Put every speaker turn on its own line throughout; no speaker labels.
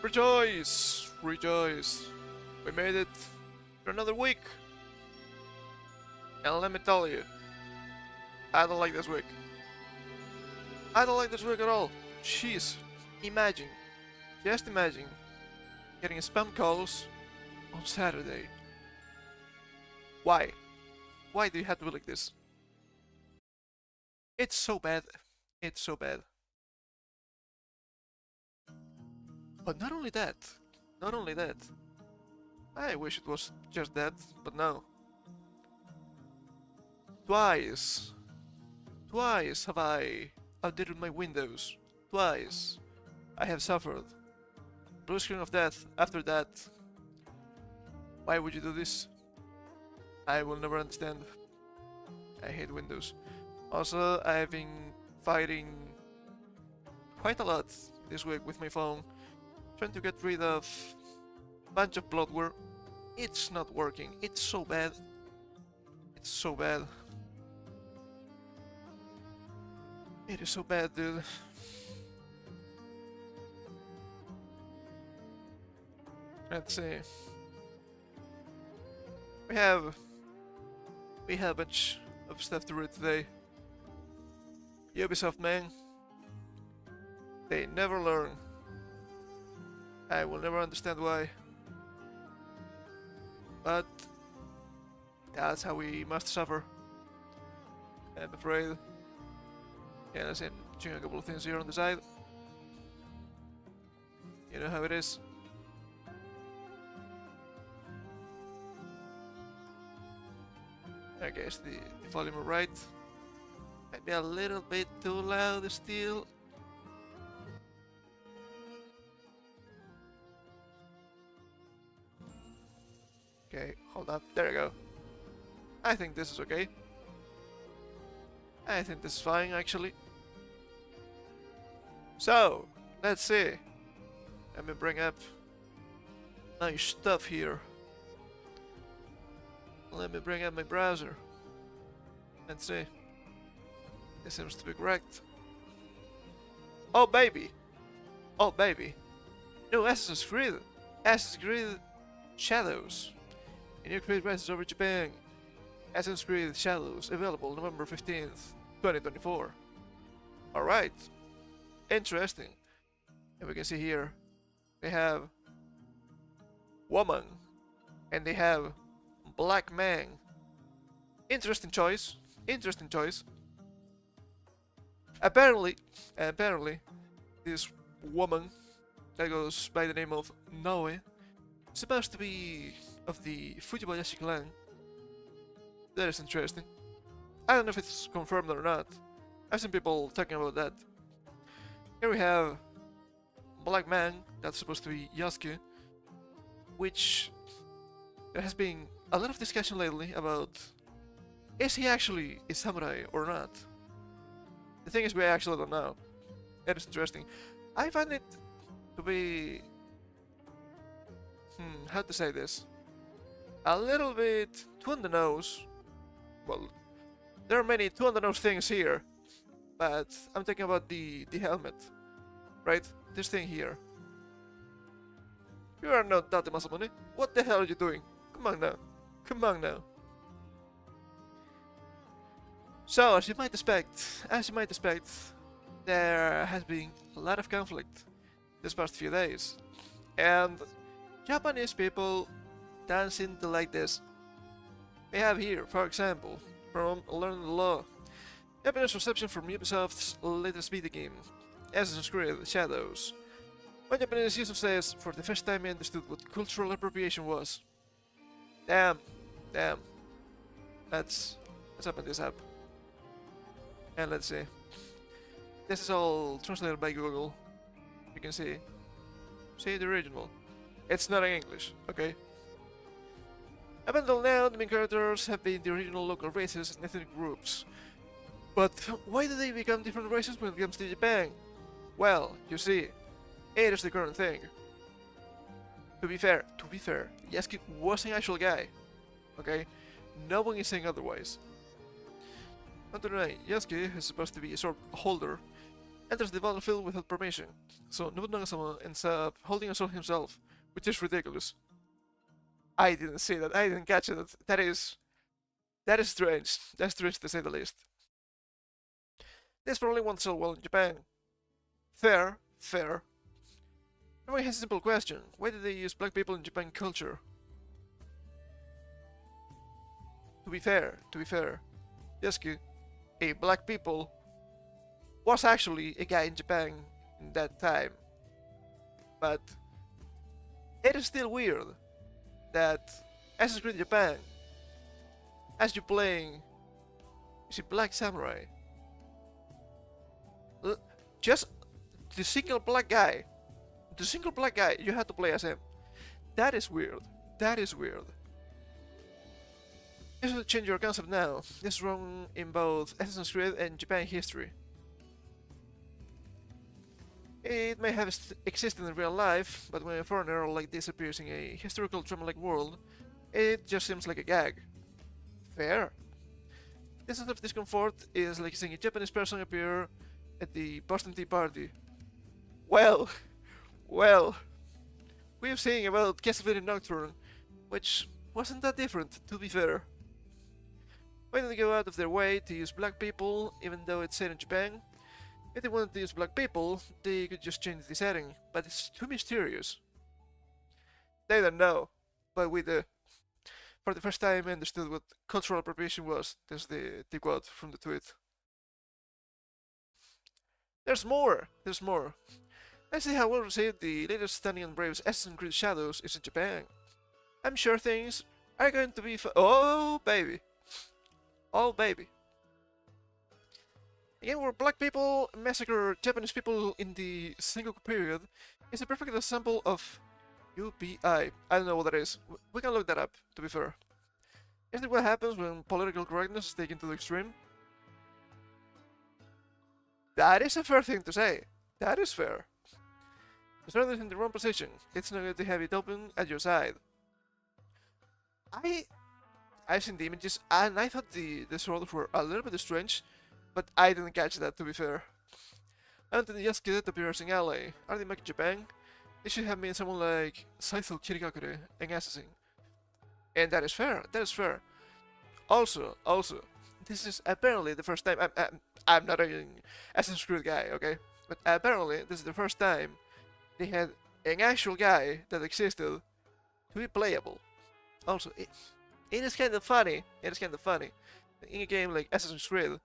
Rejoice! Rejoice! We made it for another week! And let me tell you, I don't like this week. I don't like this week at all. Jeez, imagine, just imagine, getting spam calls on Saturday. Why? Why do you have to be like this? It's so bad. It's so bad. But not only that, not only that. I wish it was just that, but no. Twice have I updated my Windows. Twice I have suffered blue screen of death after that. Why would you do this? I will never understand. I hate Windows. Also, I have been fighting quite a lot this week with my phone, trying to get rid of a bunch of bloatware. It's not working. It's so bad. It's so bad. It is so bad, dude. Let's see. We have a bunch of stuff to read today. Ubisoft, man. They never learn. I will never understand why. But that's how we must suffer, I'm afraid. Yeah, let's see, I'm doing a couple of things here on the side. You know how it is. I guess the volume is right. Might be a little bit too loud still. Okay, hold up. There you go. I think this is okay. I think this is fine, actually. So, let's see. Let me bring up nice stuff here. Let me bring up my browser. Let's see. This seems to be correct. Oh baby! Oh baby! No, Assassin's Creed! Assassin's Creed Shadows! A new create rises over Japan. Assassin's Creed Shadows, available November 15th, 2024. Alright. Interesting. And we can see here, they have woman, and they have black man. Interesting choice. Interesting choice. Apparently, this woman that goes by the name of Noe is supposed to be of the Fujibayashi clan. That is interesting. I don't know if it's confirmed or not. I've seen people talking about that. Here we have Black Man, that's supposed to be Yasuke, which there has been a lot of discussion lately about is he actually a samurai or not. The thing is, we actually don't know. It is interesting. I find it to be how to say this? A little bit too on the nose. Well, there are many too on the nose things here, but I'm talking about the helmet, right? This thing here. You are not Date Masamune. What the hell are you doing? Come on now. Come on now. So, as you might expect, there has been a lot of conflict this past few days, and Japanese people don't seem to like this. We have here, for example, from Learn the Law, Japanese reception from Ubisoft's latest video game, Assassin's Creed Shadows. One Japanese user says, for the first time I understood what cultural appropriation was. Damn. Let's open this up. And let's see. This is all translated by Google. You can see the original. It's not in English, okay? Up until now, the main characters have been the original local races and ethnic groups. But why do they become different races when it comes to Japan? Well, you see, it is the current thing. To be fair, Yasuke was an actual guy, okay? No one is saying otherwise. Not to deny, Yasuke is supposed to be a sword holder, enters the battlefield without permission, so Nobunaga-sama ends up holding a sword himself, which is ridiculous. I didn't see that. I didn't catch it. That is strange. That's strange to say the least. This probably won't sell well in Japan. Fair, fair. Everyone has a simple question. Why did they use black people in Japan culture? To be fair, Yasuke, a black people, was actually a guy in Japan in that time. But it is still weird that Assassin's Creed Japan, as you're playing, you see black samurai. Just the single black guy you had to play as him. That is weird. That is weird. You should change your concept now. This is wrong in both Assassin's Creed and Japan history. It may have existed in real life, but when a foreigner like this appears in a historical drama-like world, it just seems like a gag. Fair. This sort of discomfort is like seeing a Japanese person appear at the Boston Tea Party. Well, we've seen about Castlevania Nocturne, which wasn't that different, to be fair. Why did they go out of their way to use black people, even though it's set in Japan? If they wanted to use black people, they could just change the setting, but it's too mysterious. They don't know, but for the first time I understood what cultural appropriation was. There's the quote from the tweet. There's more! Let's see how well received the latest Stunning and Brave's Assassin's Creed Shadows is in Japan. I'm sure things are going to be oh baby! Oh baby! Again, where black people massacre Japanese people in the Sengoku period is a perfect example of UBI. I don't know what that is. We can look that up, to be fair. Isn't it what happens when political correctness is taken to the extreme? That is a fair thing to say. That is fair. The sword is in the wrong position. It's not good to have it open at your side. I've seen the images and I thought the swords were a little bit strange, but I didn't catch that, to be fair. Anthony Yasuke appears in LA. Are they making Japan? They should have made someone like Saito Kirigakure, an assassin. And that is fair, that is fair. Also, this is apparently the first time, I'm not an Assassin's Creed guy, okay? But apparently this is the first time they had an actual guy that existed to be playable. Also, it is kind of funny, in a game like Assassin's Creed,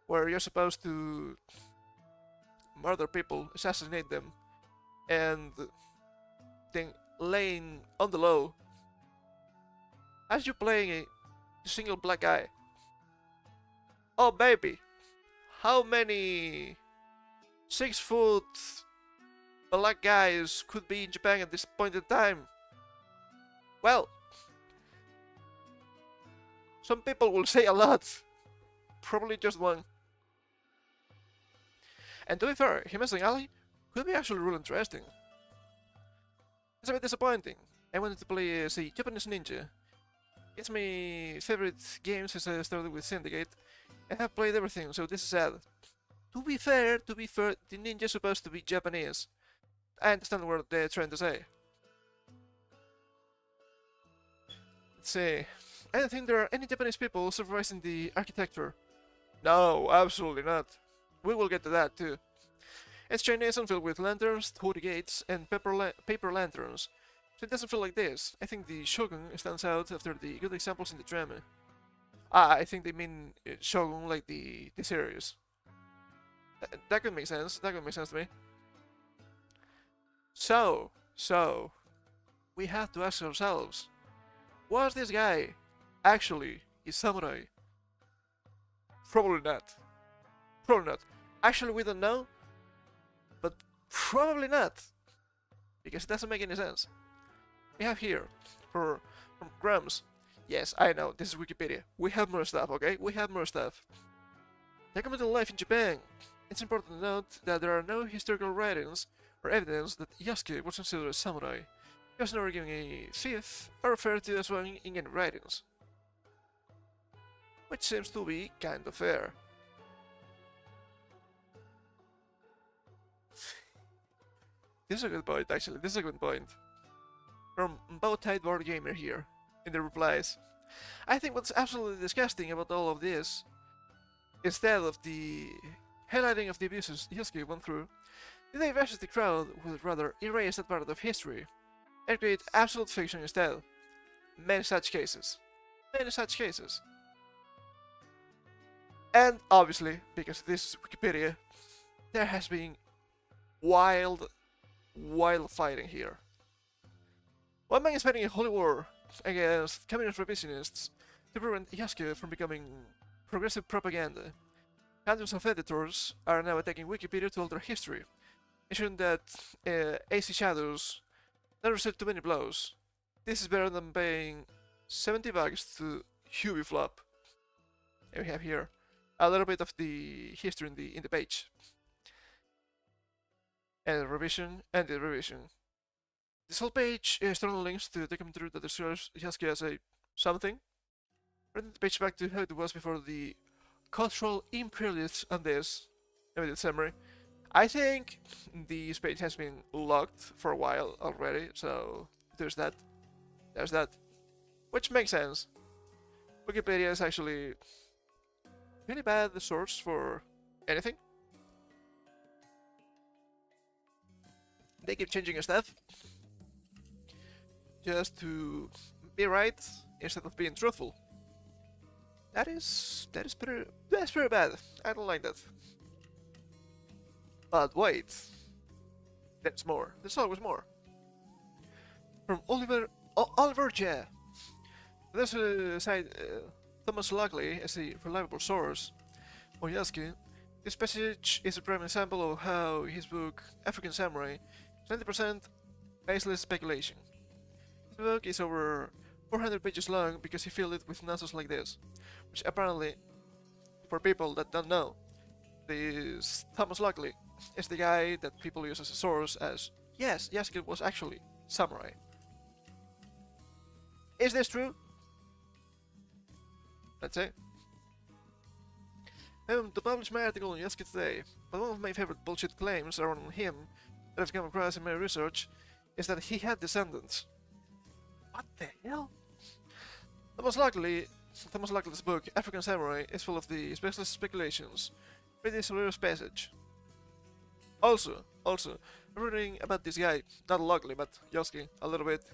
where you're supposed to murder people, assassinate them, and then laying on the low as you're playing a single black guy. Oh baby, how many 6-foot black guys could be in Japan at this point in time? Well, some people will say a lot, probably just one. And to be fair, him as an ally could be actually really interesting. It's a bit disappointing. I wanted to play as a Japanese ninja. It's my favorite game since I started with Syndicate. I have played everything, so this is sad. To be fair, the ninja is supposed to be Japanese. I understand what they're trying to say. Let's see. I don't think there are any Japanese people supervising the architecture. No, absolutely not. We will get to that too. It's Chinese and filled with lanterns, torii gates, and paper lanterns. So it doesn't feel like this. I think the Shogun stands out after the good examples in the drama. I think they mean Shogun like the series. That could make sense. That could make sense to me. So we have to ask ourselves, was this guy actually a samurai? Probably not. Probably not. Actually, we don't know, but probably not, because it doesn't make any sense. We have here, from Grams. Yes, I know, this is Wikipedia. We have more stuff, okay? We have more stuff. Documented life in Japan. It's important to note that there are no historical writings or evidence that Yasuke was considered a samurai. He was never given a fifth or referred to as one in any writings. Which seems to be kind of fair. This is a good point, actually. This is a good point. From Bowtie Board Gamer here, in the replies. I think what's absolutely disgusting about all of this, instead of the highlighting of the abuses Yusuke went through, the diversity crowd would rather erase that part of history and create absolute fiction instead. Many such cases. Many such cases. And obviously, because this is Wikipedia, there has been wild fighting here. One man is fighting a holy war against communist revisionists to prevent Yasuke from becoming progressive propaganda. Hundreds of editors are now attacking Wikipedia to alter history, ensuring that AC Shadows don't receive too many blows. This is better than paying $70 to Ubisoft. And we have here a little bit of the history in the page. And the revision and the revision. This whole page is external links to the documentary that describes Yasuke as a something. Bring the page back to how it was before the cultural imperialists on this limited summary. I think this page has been locked for a while already, so there's that. There's that. Which makes sense. Wikipedia is actually really bad source for anything. They keep changing stuff just to be right instead of being truthful. That's pretty bad. I don't like that. But wait, there's more. There's always more. From Oliver J. There's a site Thomas Lockley as a reliable source. Oyasuke. This passage is a prime example of how his book African Samurai is 90% baseless speculation. The book is over 400 pages long because he filled it with nonsense like this, which apparently, for people that don't know, this Thomas Lockley is the guy that people use as a source as, yes, Yasuke was actually samurai. Is this true? Let's say. I'm to publish my article on Yasuke today, but one of my favorite bullshit claims around him that I've come across in my research is that he had descendants. What the hell? Thomas Lockley's book, African Samurai, is full of the specialist speculations. Read this hilarious passage. Also, I'm reading about this guy, not Lockley, but Yasuke, a little bit,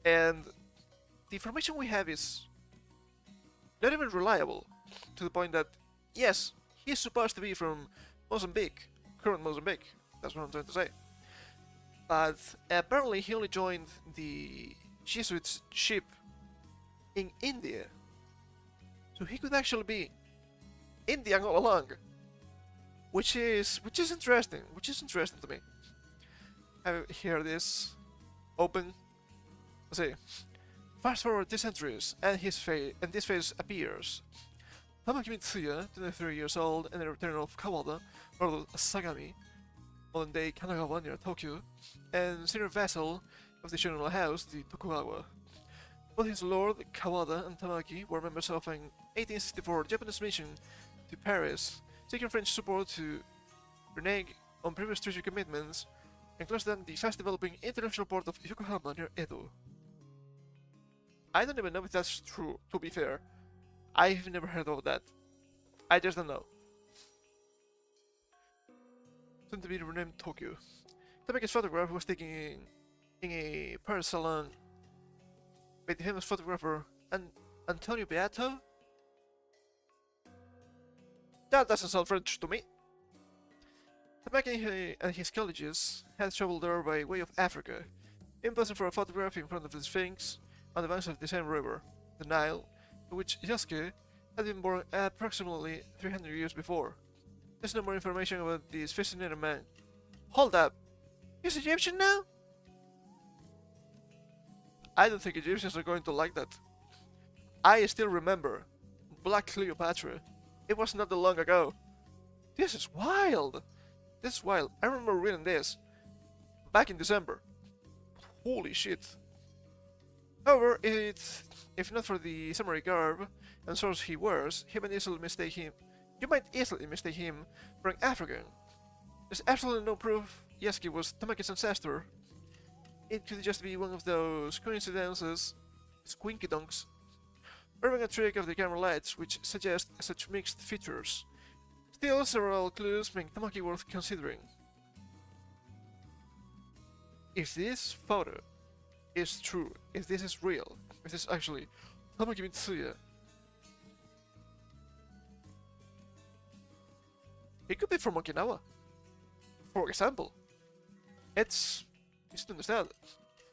and the information we have is not even reliable, to the point that, yes, he's supposed to be from Mozambique, current Mozambique, that's what I'm trying to say. But apparently he only joined the Jesuits' ship in India. So he could actually be Indian all along. Which is interesting, to me. I have here this open. Let's see. Fast forward 2 centuries, and this face appears. Tamaki Mitsuya, 23 years old, and the return of Kawada, Lord Sagami, modern-day Kanagawa near Tokyo, and senior vassal of the Shogunal house, the Tokugawa. Both his lord, Kawada, and Tamaki were members of an 1864 Japanese mission to Paris, seeking French support to renege on previous treaty commitments and close down the fast-developing international port of Yokohama near Edo. I don't even know if that's true, to be fair. I've never heard of that. I just don't know. Soon to be renamed Tokyo. Tamaki's photograph was taken in a Paris salon by the famous photographer Antonio Beato? That doesn't sound French to me. Tamaki and his colleagues had traveled there by way of Africa, in posing for a photograph in front of the Sphinx on the banks of the same river, the Nile, in which Yasuke had been born approximately 300 years before. There's no more information about this fascinating man. Hold up! He's Egyptian now? I don't think Egyptians are going to like that. I still remember Black Cleopatra. It was not that long ago. This is wild! This is wild. I remember reading this back in December. Holy shit. However, if not for the samurai garb and swords he wears, you might easily mistake him for an African. There's absolutely no proof Yasuki was Tamaki's ancestor. It could just be one of those coincidences, squinkydonks, or even a trick of the camera lights which suggest such mixed features. Still, several clues make Tamaki worth considering. If this photo is true, if this is real, if this is actually Tamaki Mitsuya, it could be from Okinawa, for example. It's just to understand.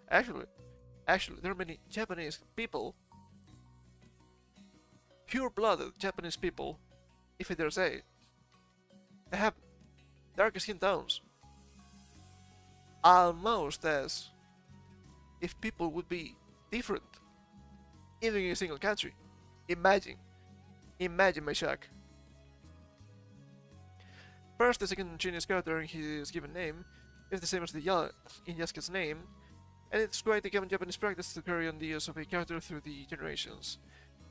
Actually, there are many Japanese people, pure-blooded Japanese people, if I dare say, they have darker skin tones. Almost as if people would be different, even in a single country. Imagine my shock. First, the second Chinese character in his given name is the same as the Ya in Yasuke's name, and it's quite a common Japanese practice to carry on the use of a character through the generations.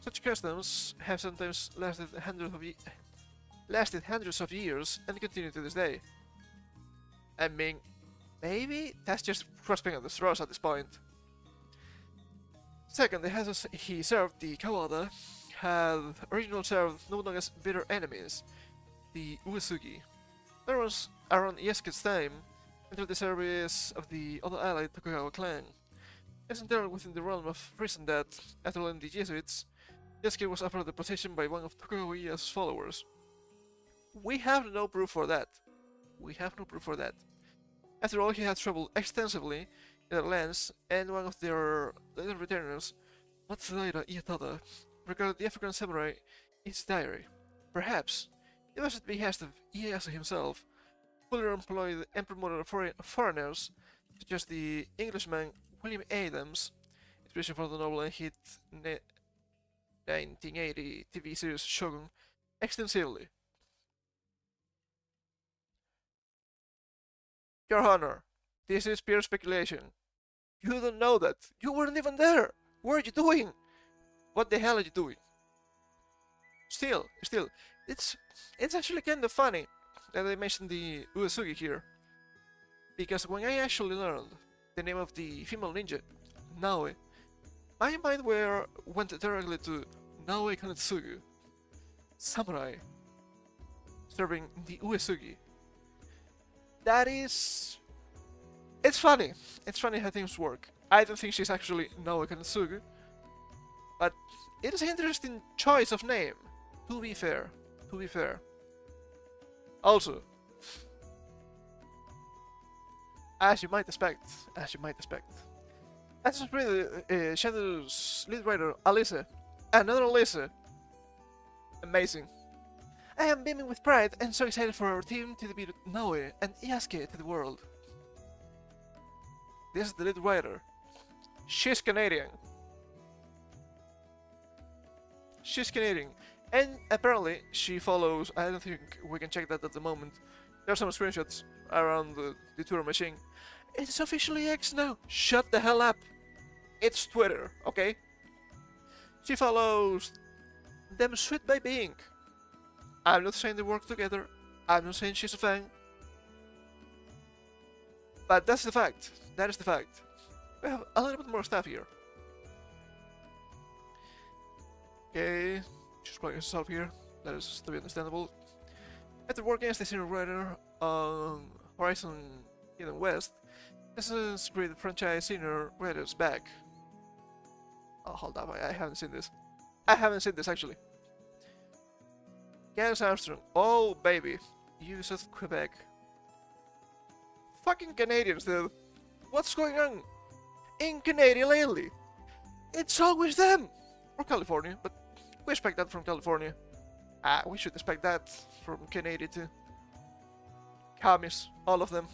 Such customs have sometimes lasted hundreds of years and continue to this day. I mean, maybe that's just grasping at the straws at this point. Second, the houses he served, the Kawada, had originally served no longer as bitter enemies, the Uesugi. That was around Yasuke's time, entered the service of the other allied Tokugawa clan. It's entirely within the realm of reason that, after learning the Jesuits, Yasuke was offered the position by one of Tokugawa Ieyasu's followers. We have no proof for that. After all, he had traveled extensively in the lands, and one of their later returners, Matsudaira Ietada, recorded the African samurai in his diary. Perhaps it was at the behest of Ieyasu himself, fully employed and promoted foreigners, such as the Englishman William Adams, inspiration for the novel and hit 1980 TV series Shogun, extensively. Your Honor, this is pure speculation. You don't know that. You weren't even there. What are you doing? What the hell are you doing? Still, it's actually kind of funny that I mentioned the Uesugi here, because when I actually learned the name of the female ninja, Naoe, my mind went directly to Naoe Kanetsugu, samurai, serving the Uesugi. It's funny. It's funny how things work. I don't think she's actually Naoe Kanetsugu, but it is an interesting choice of name, to be fair. Also, as you might expect, Assassin's Creed Shadow's lead writer, Alyssa, another Alyssa. Amazing. I am beaming with pride and so excited for our team to debut Naoe and Yasuke to the world. This is the lead writer. She's Canadian. And apparently she follows, I don't think we can check that at the moment. There are some screenshots around the Twitter machine. It's officially X now. Shut the hell up. It's Twitter, okay? She follows them Sweet Baby Inc. I'm not saying they work together. I'm not saying she's a fan. But that's the fact. That is the fact. We have a little bit more stuff here. Okay, she's playing herself here. That is to be understandable. After working as the senior writer on Horizon Hidden West, Assassin's Creed franchise senior writers back. Oh, hold up, I haven't seen this. Actually. Gaz Armstrong. Oh, baby. Ubisoft Quebec. Fucking Canadians, dude. What's going on in Canada lately? It's always them. Or California, but we expect that from California. We should expect that from Canada too. Commies, all of them.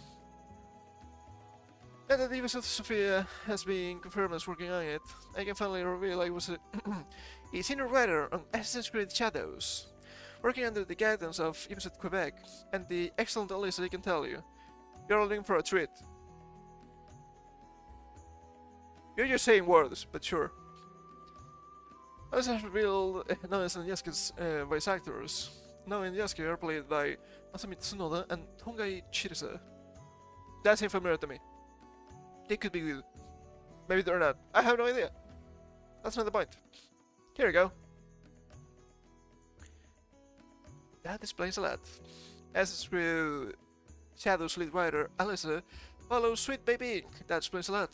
Now that Ubisoft Sofia has been confirmed as working on it, I can finally reveal I was a senior writer on Assassin's Creed Shadows, working under the guidance of Ubisoft Quebec, and the excellent Alyssa, I can tell you. You're all in for a treat. You're just saying words, but sure. I also have revealed Naoe and Yasuke's voice actors. Naoe and Yasuke are played by Masami Tsunoda and Tongai Chirisa. That seems familiar to me. They could be good. Maybe they're not. I have no idea. That's not the point. Here we go. That explains a lot. As with Shadow's lead writer, Alyssa, follows Sweet Baby Inc. That explains a lot.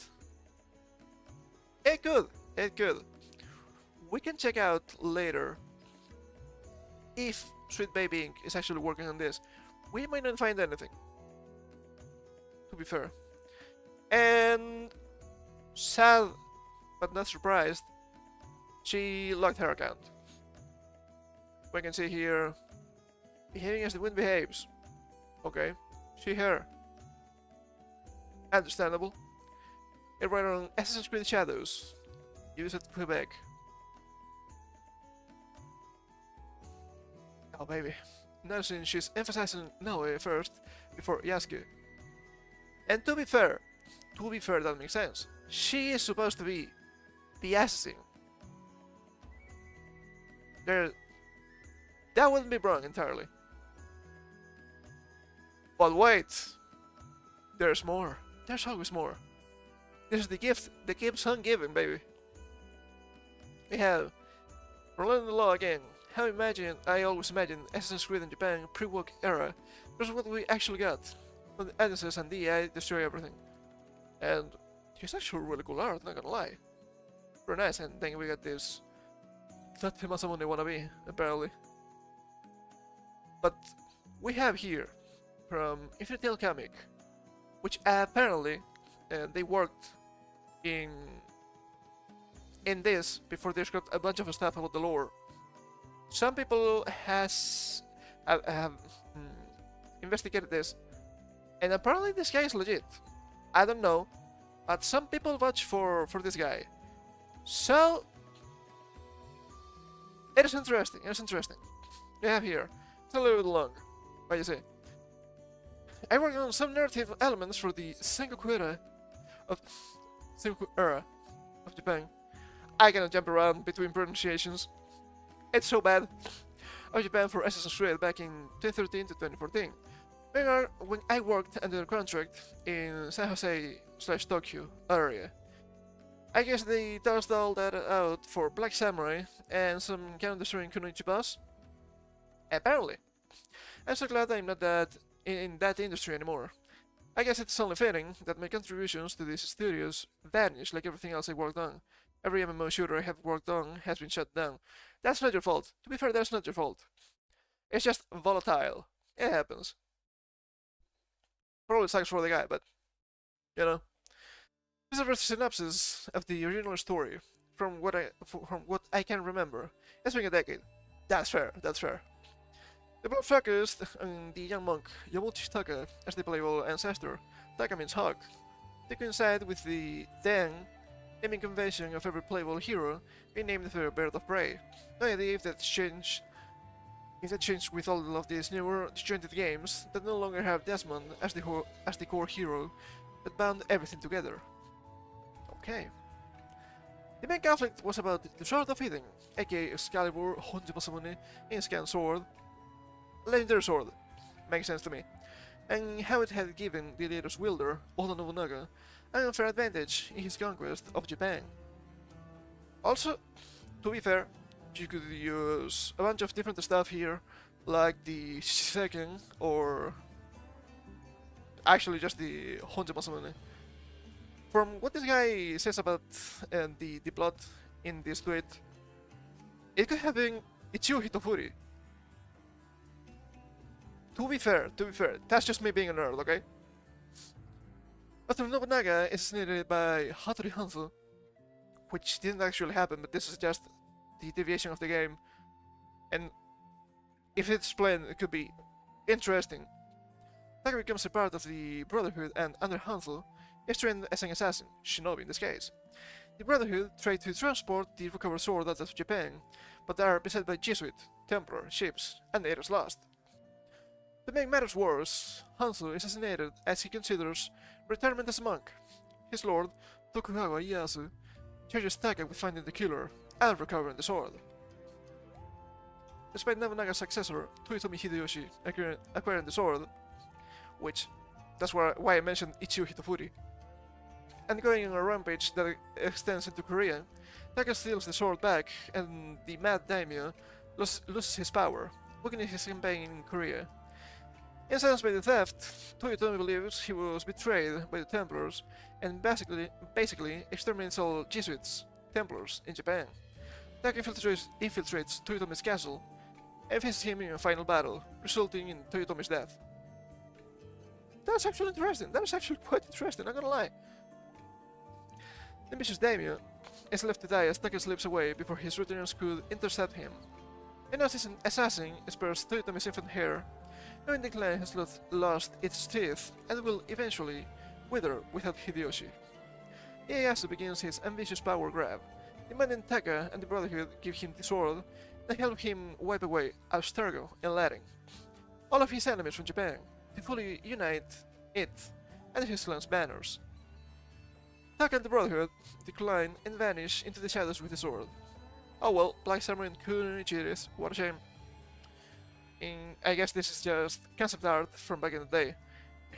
It could. It could. We can check out later if Sweet Baby Inc. is actually working on this. We might not find anything, to be fair. And sad, but not surprised, she locked her account. We can see here, behaving as the wind behaves. Okay, she, her. Understandable. It ran on Assassin's Creed Shadows. Used at Quebec. Oh baby. Noticing she's emphasizing Noe first before Yasuke. And to be fair, that makes sense. She is supposed to be the assassin. That wouldn't be wrong entirely. But wait, there's more. There's always more. This is the gift that keeps on giving, baby. We have Rolando the Law again. I always imagined Assassin's Creed in Japan pre-woke era. This is what we actually got. When the Addisons and DI destroy everything. And it's actually really cool art, not gonna lie. Very nice, and then we got this not him as someone they wanna be, apparently. But we have here from Infinity Comic, which apparently they worked in this before they scrapped a bunch of stuff about the lore. Some people have investigated this, and apparently this guy is legit. I don't know, but some people vouch for this guy. So it is interesting. It is interesting. We have here. It's a little bit long, what do you say? I worked on some narrative elements for the Sengoku era of Japan. I cannot jump around between pronunciations. It's so bad. Of Japan for Assassin's Creed back in 2013 to 2014. When I worked under contract in San Jose/Tokyo area. I guess they tossed all that out for Black Samurai and some cannon-destroying Kunoichi boss. Apparently. I'm so glad I'm not in that industry anymore. I guess it's only fitting that my contributions to these studios vanish like everything else I worked on. Every MMO shooter I have worked on has been shut down. That's not your fault. To be fair, that's not your fault. It's just volatile. It happens. Probably sucks for the guy, but you know. This is a synopsis of the original story from what I can remember. It's been a decade. That's fair. That's fair. The plot focused on the young monk Yamuchi Taka as the playable ancestor. Taka means hawk. They coincide with the then naming convention of every playable hero being named for a bird of prey. No idea if that changed with all of these newer disjointed games that no longer have Desmond as the core hero that bound everything together. Okay. The main conflict was about the Sword of Eden, aka Excalibur Honjimasamune in Scan Sword. Legendary sword. Makes sense to me. And how it had given the latest wielder, Oda Nobunaga, an unfair advantage in his conquest of Japan. Also, to be fair, you could use a bunch of different stuff here, like the Shiseken, or actually just the Honjimasamune. From what this guy says about the plot in this tweet, it could have been Ichigo Hitofuri. To be fair, that's just me being a nerd, okay? After Nobunaga is assassinated by Hattori Hanzo, which didn't actually happen, but this is just the deviation of the game, and if it's explained, it could be interesting. Taka becomes a part of the Brotherhood, and under Hanzo, is trained as an assassin, shinobi in this case. The Brotherhood tried to transport the recovered sword out of Japan, but they are beset by Jesuit, Templar, ships, and it is lost. To make matters worse, Hanzo is assassinated as he considers retirement as a monk. His lord, Tokugawa Ieyasu, charges Taka with finding the killer and recovering the sword. Despite Nobunaga's successor, Toyotomi Hideyoshi, acquiring the sword, which That's why I mentioned Ichio Hitofuri. And going on a rampage that extends into Korea, Taka steals the sword back, and the Mad Daimyo loses his power, weakening his campaign in Korea. Incensed by the theft, Toyotomi believes he was betrayed by the Templars and basically exterminates all Jesuits, Templars, in Japan. Taka infiltrates Toyotomi's castle and faces him in a final battle, resulting in Toyotomi's death. That's actually interesting. That is actually quite interesting, not gonna lie. The ambitious daimyo is left to die as Taka slips away before his retainers could intercept him. An assassin spares Toyotomi's infant heir, knowing the clan has lost its teeth and will eventually wither without Hideyoshi. Ieyasu begins his ambitious power grab, demanding Taka and the Brotherhood give him the sword and help him wipe away Abstergo and Latin, all of his enemies from Japan, to fully unite it under his clan's banners. Taka and the Brotherhood decline and vanish into the shadows with the sword. Oh well, Black Samurai and Kunichiris, what a shame. I guess this is just concept art from back in the day.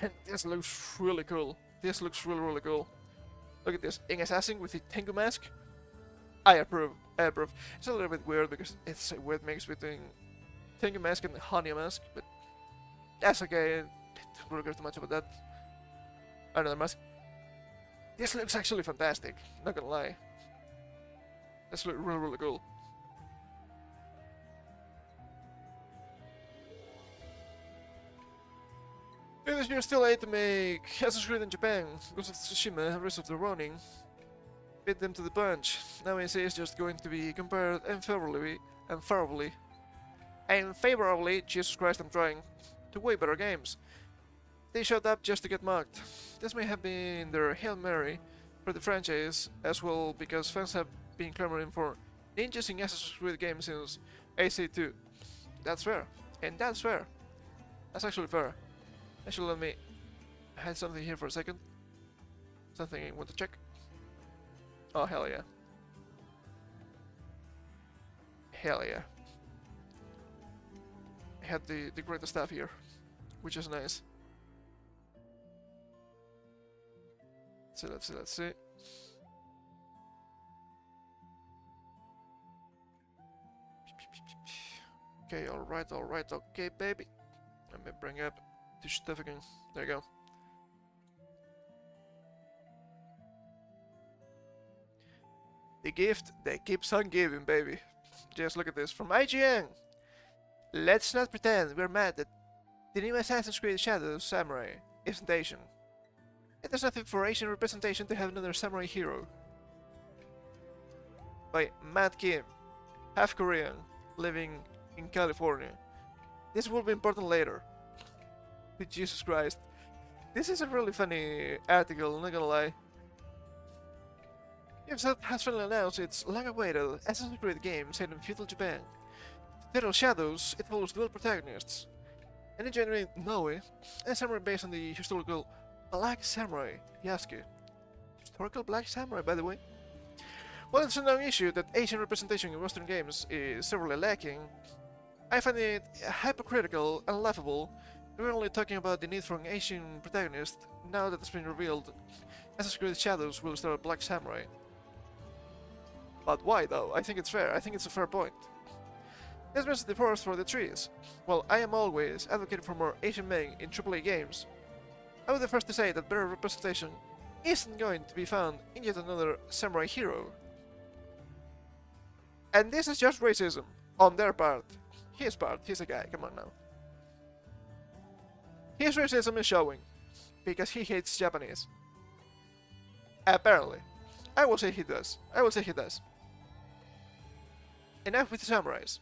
And this looks really cool. This looks really cool. Look at this, in assassin with the Tengu mask. I approve, I approve. It's a little bit weird because it's a weird mix between Tengu mask and Hanya mask, but that's okay. Don't really care too much about that. Another mask. This looks actually fantastic, not gonna lie. This looks really cool. This year still able to make Assassin's Creed in Japan, Ghost of Tsushima and Rise of the Ronin. Beat them to the punch. Now he says just going to be compared unfavorably, Jesus Christ I'm trying, to way better games. They showed up just to get mocked. This may have been their Hail Mary for the franchise, as well because fans have been clamoring for ninjas in Assassin's Creed games since AC2. That's fair, and that's fair. That's actually fair. Actually, let me hide something here for a second. Something I want to check. Oh, hell yeah. Hell yeah. I had the greatest stuff here, which is nice. Let's see. Okay, alright, okay, baby. Let me bring up the stuff again. There you go. The gift that keeps on giving, baby. Just look at this. From IGN! Let's not pretend we're mad that the new Assassin's Creed Shadows Samurai isn't Asian. It is nothing for Asian representation to have another samurai hero. By Matt Kim, half Korean, living in California. This will be important later. But Jesus Christ. This is a really funny article, not gonna lie. Ubisoft has finally announced its long-awaited Assassin's Creed game set in feudal Japan. The title Shadows, it follows dual protagonists. An engineering Noe, and a samurai based on the historical Black Samurai, Yasuke. Historical Black Samurai, by the way. While it's a known issue that Asian representation in Western games is severely lacking, I find it hypocritical and laughable. We're only talking about the need for an Asian protagonist now that it's been revealed Assassin's Creed Shadows will star a Black Samurai. But why though? I think it's fair. I think it's a fair point. This messes the forest for the trees. While I am always advocating for more Asian men in AAA games, I would be the first to say that better representation isn't going to be found in yet another samurai hero. And this is just racism on their part. His part, he's a guy, come on now. His racism is showing, because he hates Japanese. Apparently. I will say he does. Enough with the samurais.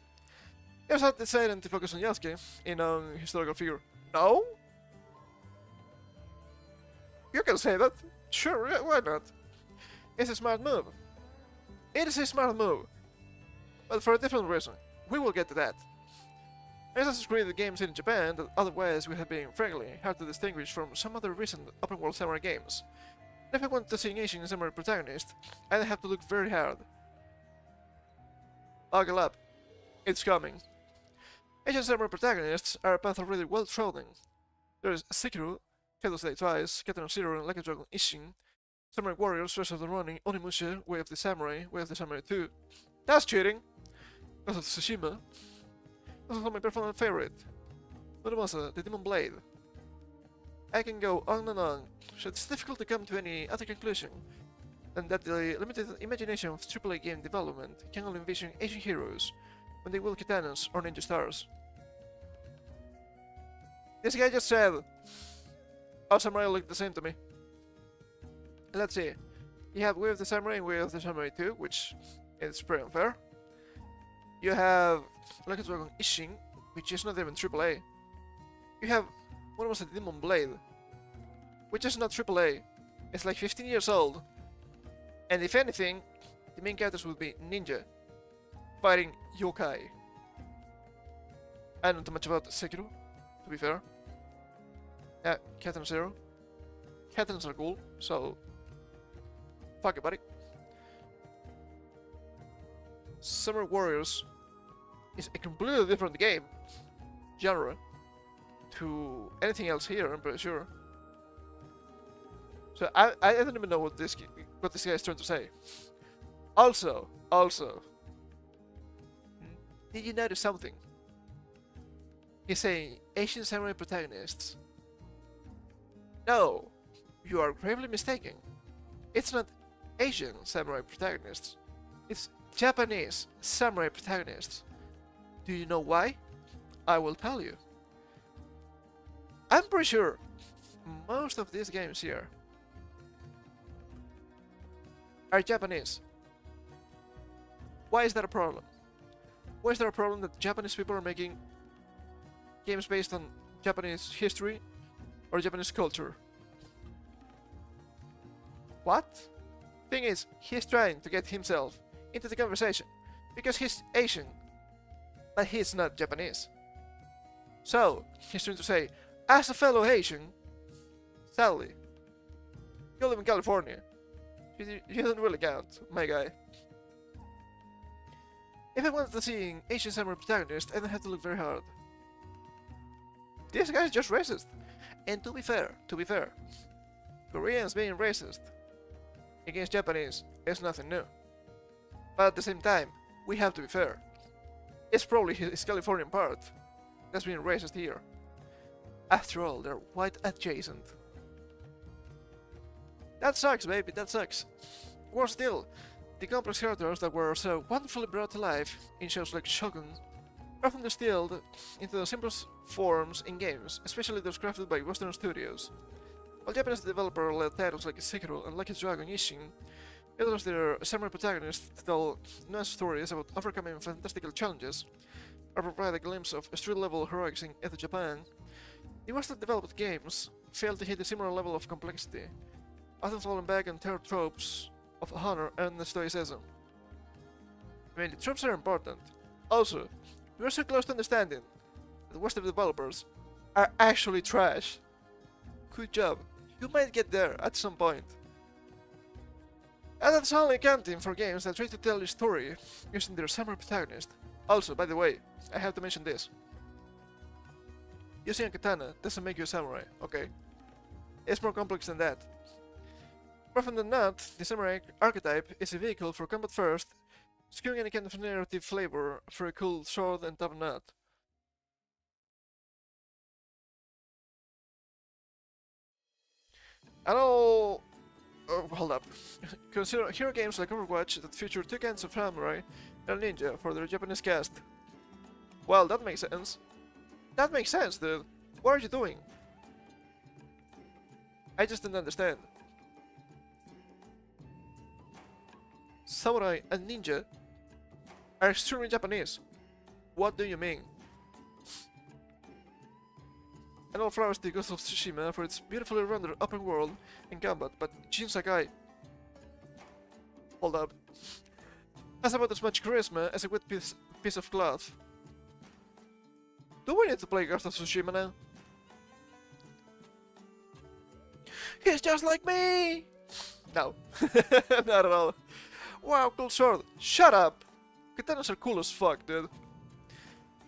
Ubisoft decided to focus on Yasuke, a known historical figure. No? You can say that. Sure, why not? It's a smart move. It is a smart move. But for a different reason. We will get to that. Assassin's Creed games in Japan that otherwise would have been frankly hard to distinguish from some other recent open-world samurai games. And if I want to see an Asian samurai protagonist, I'd have to look very hard. Buckle up. It's coming. Asian samurai protagonists are both already well trodden. There's Sekiro, Kato Day Twice, Katana Zero, and Like a Dragon Ishin, Samurai Warriors, Rise of the Ronin, Onimusha, Way of the Samurai, Way of the Samurai 2. That's cheating! Ghost of Tsushima. That's also my personal favorite. Muramasa, the Demon Blade. I can go on and on, so it's difficult to come to any other conclusion than that the limited imagination of AAA game development can only envision Asian heroes when they wield katanas or ninja stars. This guy just said, all samurai look the same to me. Let's see. You have Way of the Samurai and Way of the Samurai 2, which is pretty unfair. You have Like a Dragon Ishin, which is not even AAA. You have what was it, Demon Blade, which is not AAA. It's like 15 years old. And if anything, the main characters would be ninja fighting yokai. I don't know too much about Sekiro, to be fair. Yeah, Katana Zero. Katanas are cool, so fuck it, buddy. Summer Warriors is a completely different game genre to anything else here, I'm pretty sure. So I don't even know what this guy is trying to say. Also, did you notice something? He's saying Asian samurai protagonists. No, you are gravely mistaken. It's not Asian samurai protagonists. It's Japanese samurai protagonists. Do you know why? I will tell you. I'm pretty sure most of these games here are Japanese. Why is that a problem? Why is there a problem that Japanese people are making games based on Japanese history or Japanese culture? What? Thing is, he's trying to get himself into the conversation because he's Asian, but he's not Japanese. So, he's trying to say, as a fellow Asian, sadly, you live in California. You don't really count, my guy. If I wanted to see an Asian samurai protagonist, I don't have to look very hard. This guy's just racist. And to be fair, Koreans being racist against Japanese is nothing new. But at the same time, we have to be fair. It's probably his Californian part that's being racist here. After all, they're white adjacent. That sucks, baby, that sucks. Worse still, the complex characters that were so wonderfully brought to life in shows like Shogun are often distilled into the simplest forms in games, especially those crafted by Western studios. While Japanese developer-led titles like Sekiro and Like a Dragon Ishin illustrate their samurai protagonists to tell nuanced stories about overcoming fantastical challenges, or provide a glimpse of street-level heroics in Edo Japan, the Western-developed games fail to hit a similar level of complexity, often falling back on tiered tropes of honor and stoicism. I mean, the tropes are important. Also, we are so close to understanding that Western developers are actually trash. Good job. You might get there at some point. And that's only counting for games that try to tell a story using their samurai protagonist. Also, by the way, I have to mention this. Using a katana doesn't make you a samurai, okay? It's more complex than that. More often than not, the samurai archetype is a vehicle for combat first, skewing any kind of narrative flavor for a cool sword and top knot. And all... Oh, hold up. Consider hero games like Overwatch that feature two kinds of samurai and ninja for their Japanese cast. Well, that makes sense. That makes sense, dude. What are you doing? I just don't understand. Samurai and ninja are extremely Japanese. What do you mean? And all flowers to Ghost of Tsushima for its beautifully rendered open world and combat, but Jin Sakai... Hold up. Has about as much charisma as a wet piece of cloth. Do we need to play Ghost of Tsushima now? He's just like me! No. Not at all. Wow, cool sword. Shut up! Katanas are cool as fuck, dude.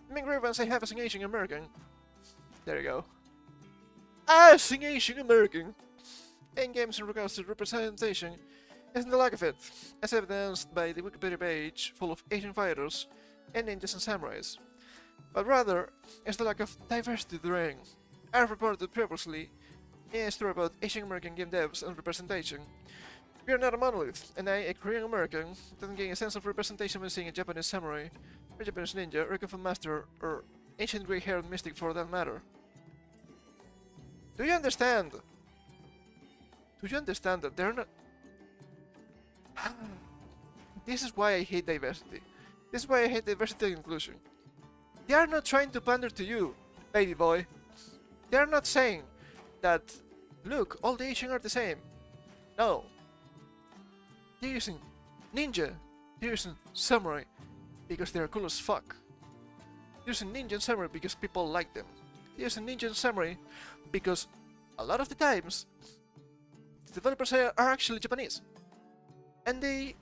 The main grievance I have as an Asian American. There you go. as an Asian American in games in regards to representation isn't the lack of it, as evidenced by the Wikipedia page full of Asian fighters and ninjas and samurais, but rather is the lack of diversity therein. I've reported previously a story about Asian American game devs and representation. We are not a monolith, and I, a Korean American, doesn't gain a sense of representation when seeing a Japanese samurai, or Japanese ninja, or Kung Fu master, or ancient grey-haired mystic for that matter. Do you understand? Do you understand that they're not... This is why I hate diversity. This is why I hate diversity and inclusion. They are not trying to pander to you, baby boy. They are not saying that, look, all the Asian are the same. No. They're using ninja, they're using samurai, because they're cool as fuck. They're using ninja and samurai because people like them. They're using ninja and samurai because a lot of the times the developers are actually Japanese. And they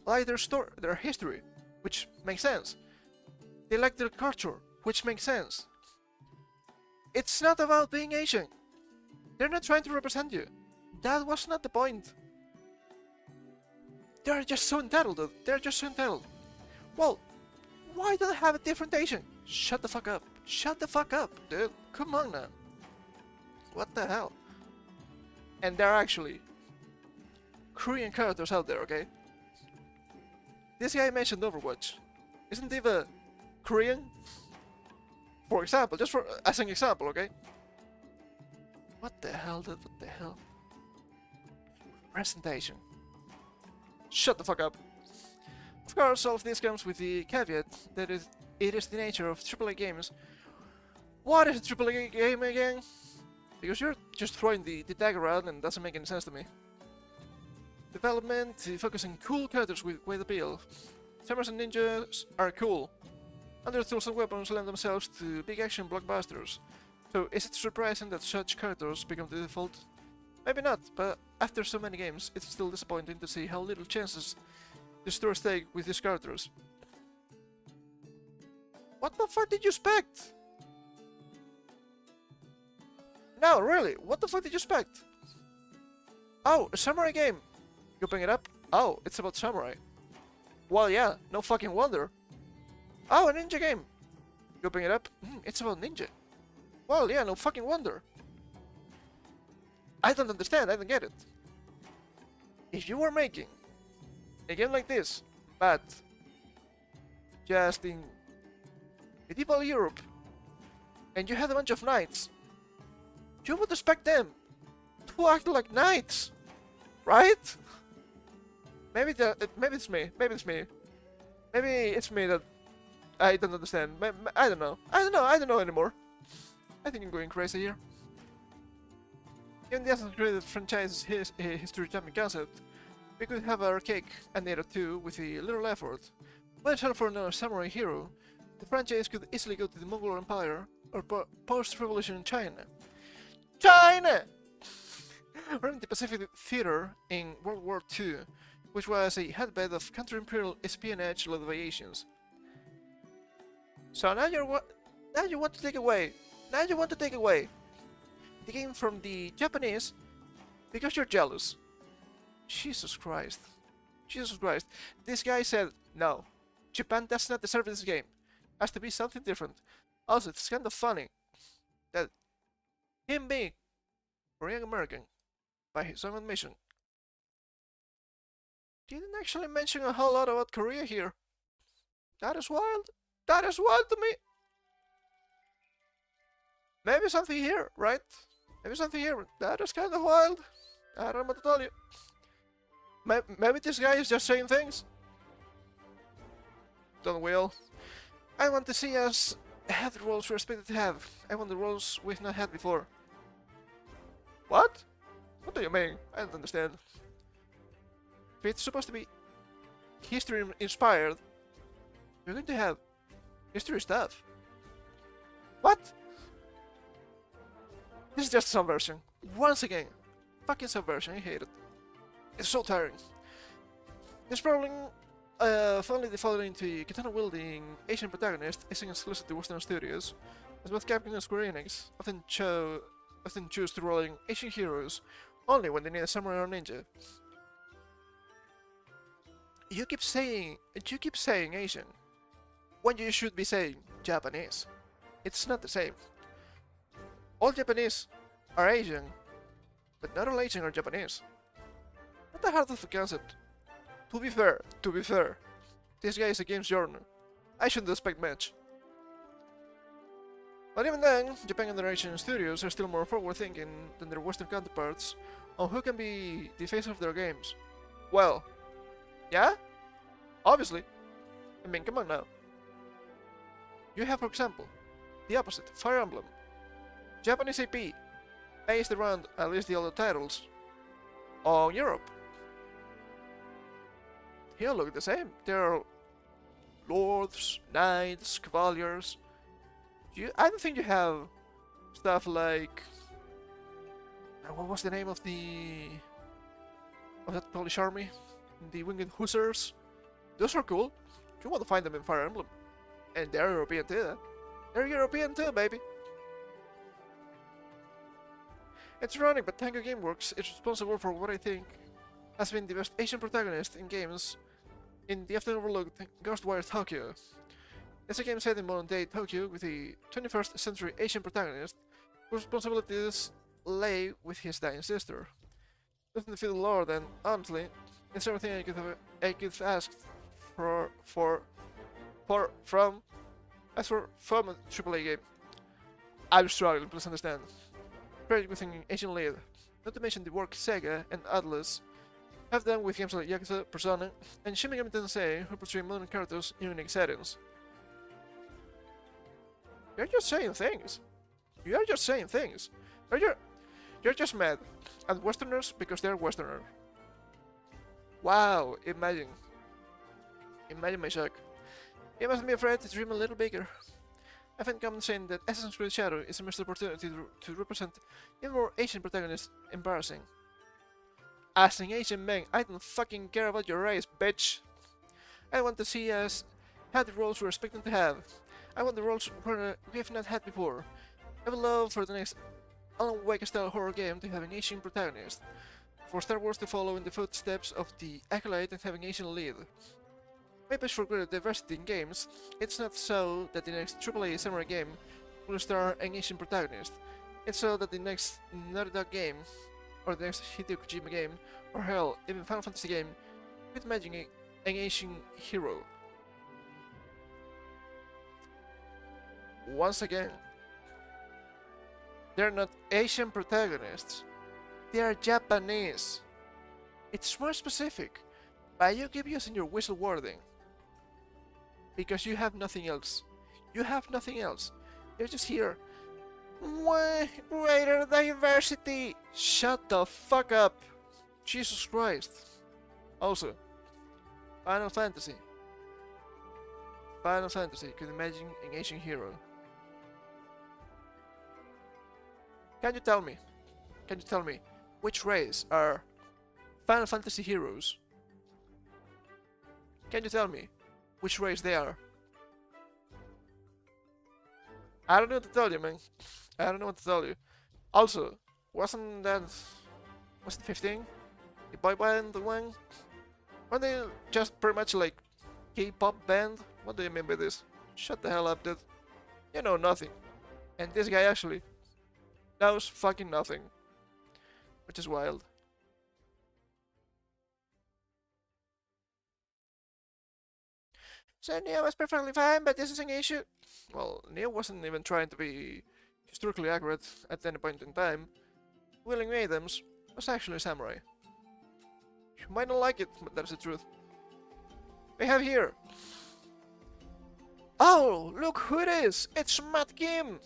like their story, their history, which makes sense. They like their culture, which makes sense. It's not about being Asian. They're not trying to represent you. That was not the point. They're just so entitled, dude. They're just so entitled. Well, why do they have a different Asian? Shut the fuck up. Shut the fuck up, dude. Come on now. What the hell? And there are actually Korean characters out there, okay? This guy mentioned Overwatch. Isn't Diva Korean? For example, just for as an example, okay? What the hell, dude? What the hell? Presentation. Shut the fuck up. Of course, all of this comes with the caveat that it is the nature of AAA games. What is a AAA game again? Because you're just throwing the dagger around and it doesn't make any sense to me. Development, focusing cool characters with great appeal. Samurais and ninjas are cool, and their tools and weapons lend themselves to big action blockbusters. So is it surprising that such characters become the default? Maybe not, but after so many games, it's still disappointing to see how little chances the stories take with these characters. What the fuck did you expect? No, really, what the fuck did you expect? Oh, a samurai game. You bring it up? Oh, it's about samurai. Well, yeah, no fucking wonder. Oh, a ninja game. You bring it up? It's about ninja. Well, yeah, no fucking wonder. I don't understand, I don't get it. If you were making a game like this, but just in medieval Europe, and you had a bunch of knights, you would expect them to act like knights, right? Maybe it's me. Maybe it's me. Maybe it's me that I don't understand. I don't know. I don't know anymore. I think I'm going crazy here. Given the Assassin's Creed franchise's history jumping concept, we could have our cake and eat it too with a little effort. When it's hard for another samurai hero, the franchise could easily go to the Mongol Empire or post-revolution China. China! Or in the Pacific Theater in World War II, which was a hotbed of counter-imperial espionage led by Asians. So now you want to take away. Now you want to take away the game from the Japanese because you're jealous. Jesus Christ. Jesus Christ. This guy said, no, Japan does not deserve this game. It has to be something different. Also, it's kind of funny that him being Korean American, by his own admission, didn't actually mention a whole lot about Korea here. That is wild. That is wild to me. Maybe something here, right? Maybe something here. That is kind of wild. I don't know what to tell you. Maybe this guy is just saying things. Don't we all? I want to see us have the roles we're expected to have. I want the roles we've not had before. What? What do you mean? I don't understand. If it's supposed to be history inspired, you're going to have history stuff. What? This is just subversion. Once again. Fucking subversion, I hate it. It's so tiring. This problem finally defaulted into a katana-wielding Asian protagonist isn't exclusive to Western studios, as both Capcom and Square Enix often show often choose to roll in Asian heroes only when they need a samurai or ninja. You keep saying Asian when you should be saying Japanese. It's not the same. All Japanese are Asian, but not all Asian are Japanese. Not that hard of a concept. To be fair, this guy is a games journal. I shouldn't expect much. But even then, Japan and their Asian studios are still more forward-thinking than their Western counterparts on who can be the face of their games. Well, yeah? Obviously. I mean, come on now. You have, for example, the opposite, Fire Emblem. Japanese IP, based around at least the older titles, on Europe. Here look the same. There are lords, knights, cavaliers. I don't think you have stuff like what was the name of that Polish army? The Winged Hussars. Those are cool. You want to find them in Fire Emblem, and they're European too. They're European too, baby. It's ironic, but Tango Gameworks is responsible for what I think has been the best Asian protagonist in games in the often overlooked Ghostwire Tokyo. It's a game set in modern-day Tokyo with a 21st century Asian protagonist whose responsibilities lay with his dying sister. Nothing to feel lore then, honestly, it's everything I could ask from a AAA game. I'm struggling, please understand. Paired with an Asian lead, not to mention the work Sega and Atlus have done with games like Yakuza, Persona, and Shin Megami Tensei, who portray modern characters in unique settings. You're just saying things. You're just saying things. You're just mad at Westerners because they're Westerners. Wow, imagine. Imagine my shock. You mustn't be afraid to dream a little bigger. I find common saying that Assassin's Creed Shadow is a missed opportunity to represent even more Asian protagonists embarrassing. As an Asian man, I don't fucking care about your race, bitch. I want to see us have the roles we're expecting to have. I want the roles we have not had before. I would love for the next Alan Wake style horror game to have an Asian protagonist. For Star Wars to follow in the footsteps of the Acolyte and have an Asian lead. My push for greater diversity in games, it's not so that the next AAA samurai game will star an Asian protagonist. It's so that the next Naughty Dog game, or the next Hideo Kojima game, or hell, even Final Fantasy game, with imagine an Asian hero. Once again, they're not Asian protagonists, they are Japanese. It's more specific, but you keep using your whistle wording. Because you have nothing else. You have nothing else. You're just here. Greater diversity! Shut the fuck up! Jesus Christ. Also, Final Fantasy. Final Fantasy could imagine an Asian hero. Can you tell me which race are Final Fantasy heroes? Can you tell me which race they are? I don't know what to tell you, man. I don't know what to tell you. Also, wasn't it 15? The boy band one? Weren't they just pretty much like K-pop band? What do you mean by this? Shut the hell up, dude. You know nothing. And this guy actually knows fucking nothing. Which is wild. So Neo was perfectly fine, but this is an issue. Well, Neo wasn't even trying to be historically accurate at any point in time. Willing Adams was actually a samurai. You might not like it, but that's the truth. We have here. Oh, look who it is! It's Matt Kim!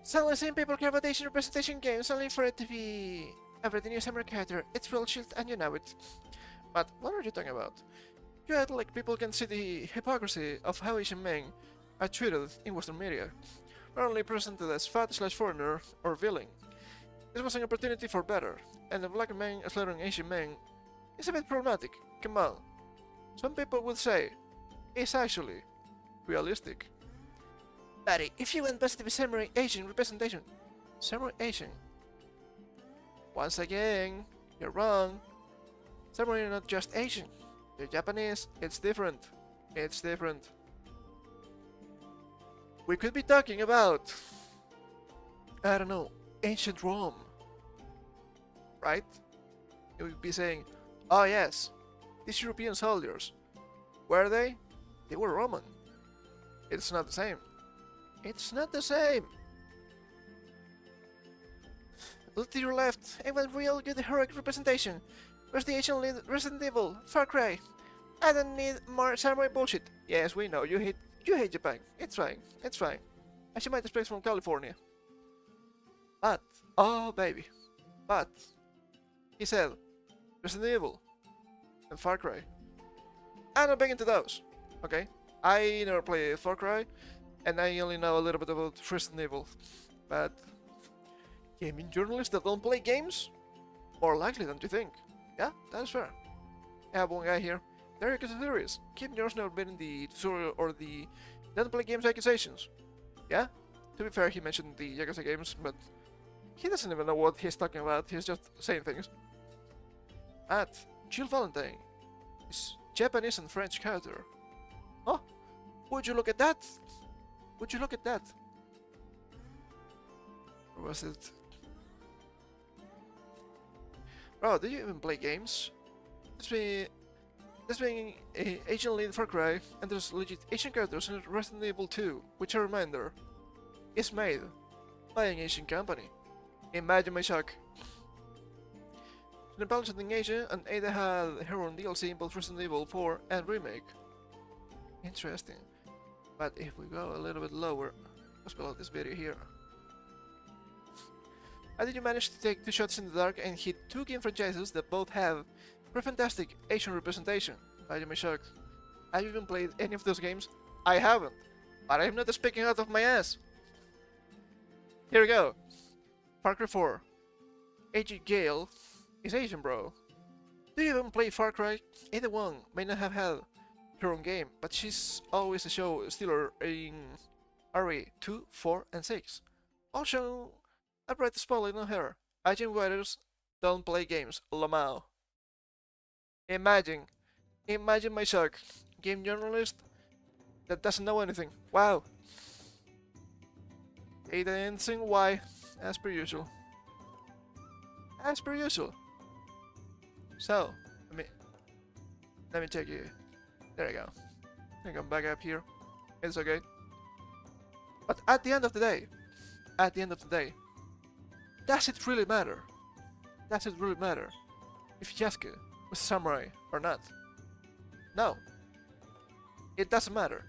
Suddenly seeing people care about Asian representation games only for it to be every new samurai character. It's real shit and you know it. But what are you talking about? You act like people can see the hypocrisy of how Asian men are treated in Western media. We're only presented as fat/foreigner or villain. This was an opportunity for better, and a black man slaughtering Asian men is a bit problematic. Come on. Some people would say it's actually realistic. Buddy, if you want positive samurai Asian representation, Samurai Asian. Once again, you're wrong. Samurai are not just Asian. They're Japanese. It's different. It's different. We could be talking about, I don't know, ancient Rome. Right? You would be saying, oh yes, these European soldiers, were they? They were Roman. It's not the same. It's not the same. Look to your left, I want real good heroic representation. Where's the Asian lead Resident Evil? Far Cry. I don't need more samurai bullshit. Yes, we know, you hate Japan. It's fine, it's fine. As you might expect from California. But, oh baby, but, he said, Resident Evil and Far Cry. I'm not big into those, okay? I never played Far Cry, and I only know a little bit about Resident Evil. But, gaming journalists that don't play games? More likely than you think. Yeah, that's fair. I have one guy here. There is serious. Gaming journalists never been in the tutorial or the don't play games accusations. Yeah? To be fair, he mentioned the Yakuza games, but he doesn't even know what he's talking about. He's just saying things. At Jill Valentine is Japanese and French character. Oh, would you look at that? Would you look at that? Or was it? Bro, do you even play games? There's been Asian lead Far Cry, and there's legit Asian characters in Resident Evil 2, which a reminder, is made by an Asian company. Imagine my shock. In Balanced in Asia, and Ada had her own DLC in both Resident Evil 4 and Remake. Interesting. But if we go a little bit lower, let's below this video here. How did you manage to take 2 shots in the dark and hit 2 game franchises that both have pretty fantastic Asian representation? Imagine my shock. Have you even played any of those games? I haven't, but I'm not speaking out of my ass. Here we go. Far Cry 4. AG Gale is Asian, bro. Do you even play Far Cry? Either one may not have had her own game, but she's always a show stealer in RE 2, 4, and 6. Also, a bright spotlight on her. Asian writers don't play games. Lamau. Imagine my shock. Game journalist that doesn't know anything. Wow. They didn't sing why, as per usual. As per usual. So, let me check you. There you go. I can back up here. It's okay. But at the end of the day, does it really matter? Does it really matter if Yasuke was samurai or not? No. It doesn't matter.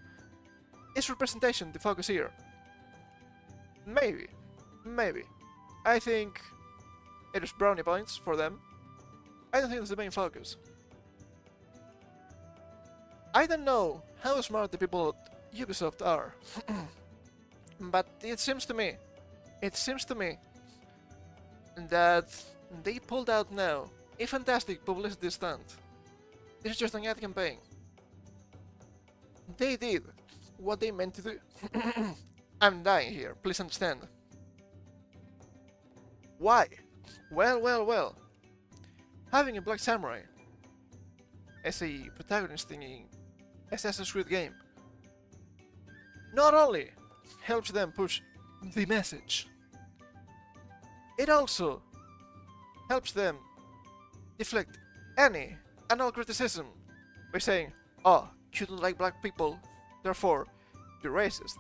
Is representation the focus here? Maybe. Maybe. I think it is brownie points for them. I don't think it's the main focus. I don't know how smart the people at Ubisoft are, but it seems to me that they pulled out now a fantastic publicity stunt. This is just an ad campaign. They did what they meant to do. I'm dying here, please understand. Why? Well. Having a black samurai as a protagonist in an Assassin's Creed game not only helps them push the message, it also helps them deflect any and all criticism by saying, oh, you don't like black people, therefore you're racist.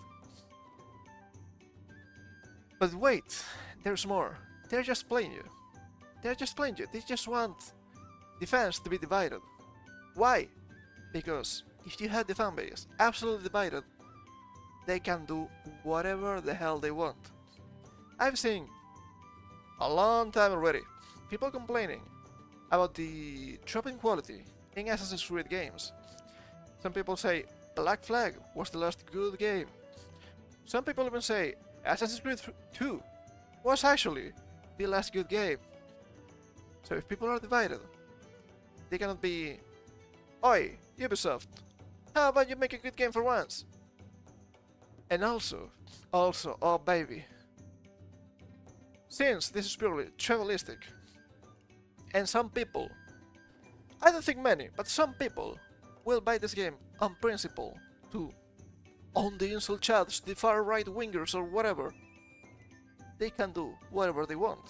But wait, there's more. They're just playing you. They just want the fans to be divided. Why? Because if you had the fanbase absolutely divided, they can do whatever the hell they want. I've seen a long time already people complaining about the drop in quality in Assassin's Creed games. Some people say Black Flag was the last good game. Some people even say Assassin's Creed 2 was actually the last good game. So if people are divided, they cannot be, oi, Ubisoft, how about you make a good game for once? And also, oh baby, Since this is purely tribalistic, and some people, I don't think many, but some people will buy this game on principle to on the insult chats, the far right wingers or whatever, they can do whatever they want.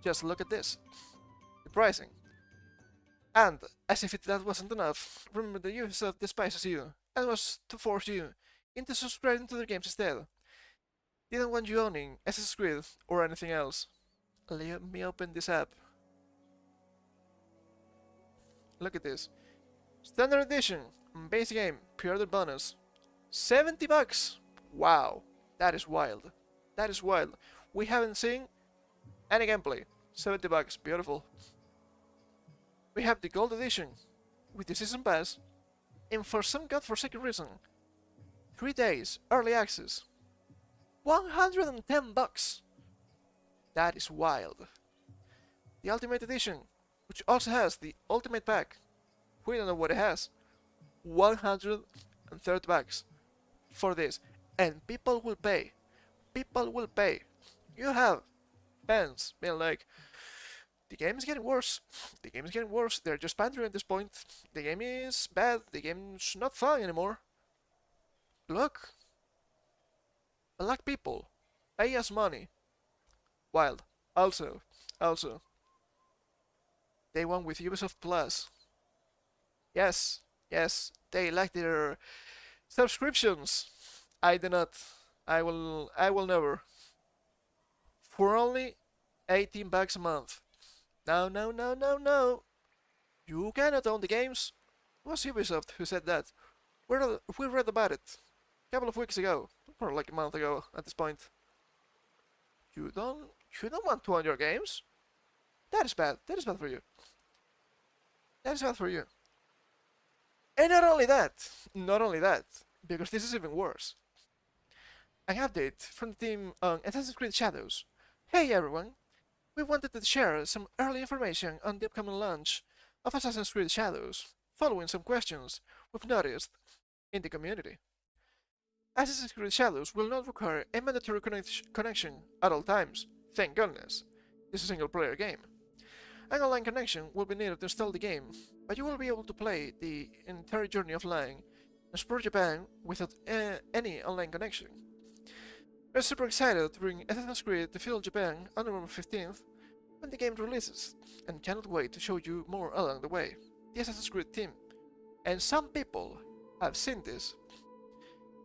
Just look at this. The pricing. And, as if that wasn't enough, remember that Ubisoft despises you and was to force you into subscribing to their games instead. Didn't want you owning Assassin's Creed or anything else. Let me open this app. Look at this. Standard Edition, base game, pre-order bonus. $70! Wow, that is wild. That is wild. We haven't seen any gameplay. $70, beautiful. We have the Gold Edition with the Season Pass, and for some godforsaken reason, 3 days early access. $110! That is wild. The Ultimate Edition, which also has the Ultimate Pack, we don't know what it has. $130 for this, and people will pay. People will pay. You have fans being like, the game is getting worse. The game is getting worse. They're just pandering at this point. The game is bad. The game's not fun anymore. Look. Black people pay us money. Wild. Also, they won with Ubisoft Plus. Yes, they like their subscriptions. I do not. I will never. For only $18 a month. No. You cannot own the games. It was Ubisoft who said that. We read about it a couple of weeks ago, or like a month ago at this point. You don't want to own your games? That is bad. That is bad for you. That is bad for you. And not only that, because this is even worse. An update from the team on Assassin's Creed Shadows. Hey everyone! We wanted to share some early information on the upcoming launch of Assassin's Creed Shadows, following some questions we've noticed in the community. Assassin's Creed Shadows will not require a mandatory connection at all times, thank goodness. It's a single-player game. An online connection will be needed to install the game, but you will be able to play the entire journey offline and explore Japan without any online connection. We're super excited to bring Assassin's Creed to feudal Japan on November 15th when the game releases, and cannot wait to show you more along the way. The Assassin's Creed team. And some people have seen this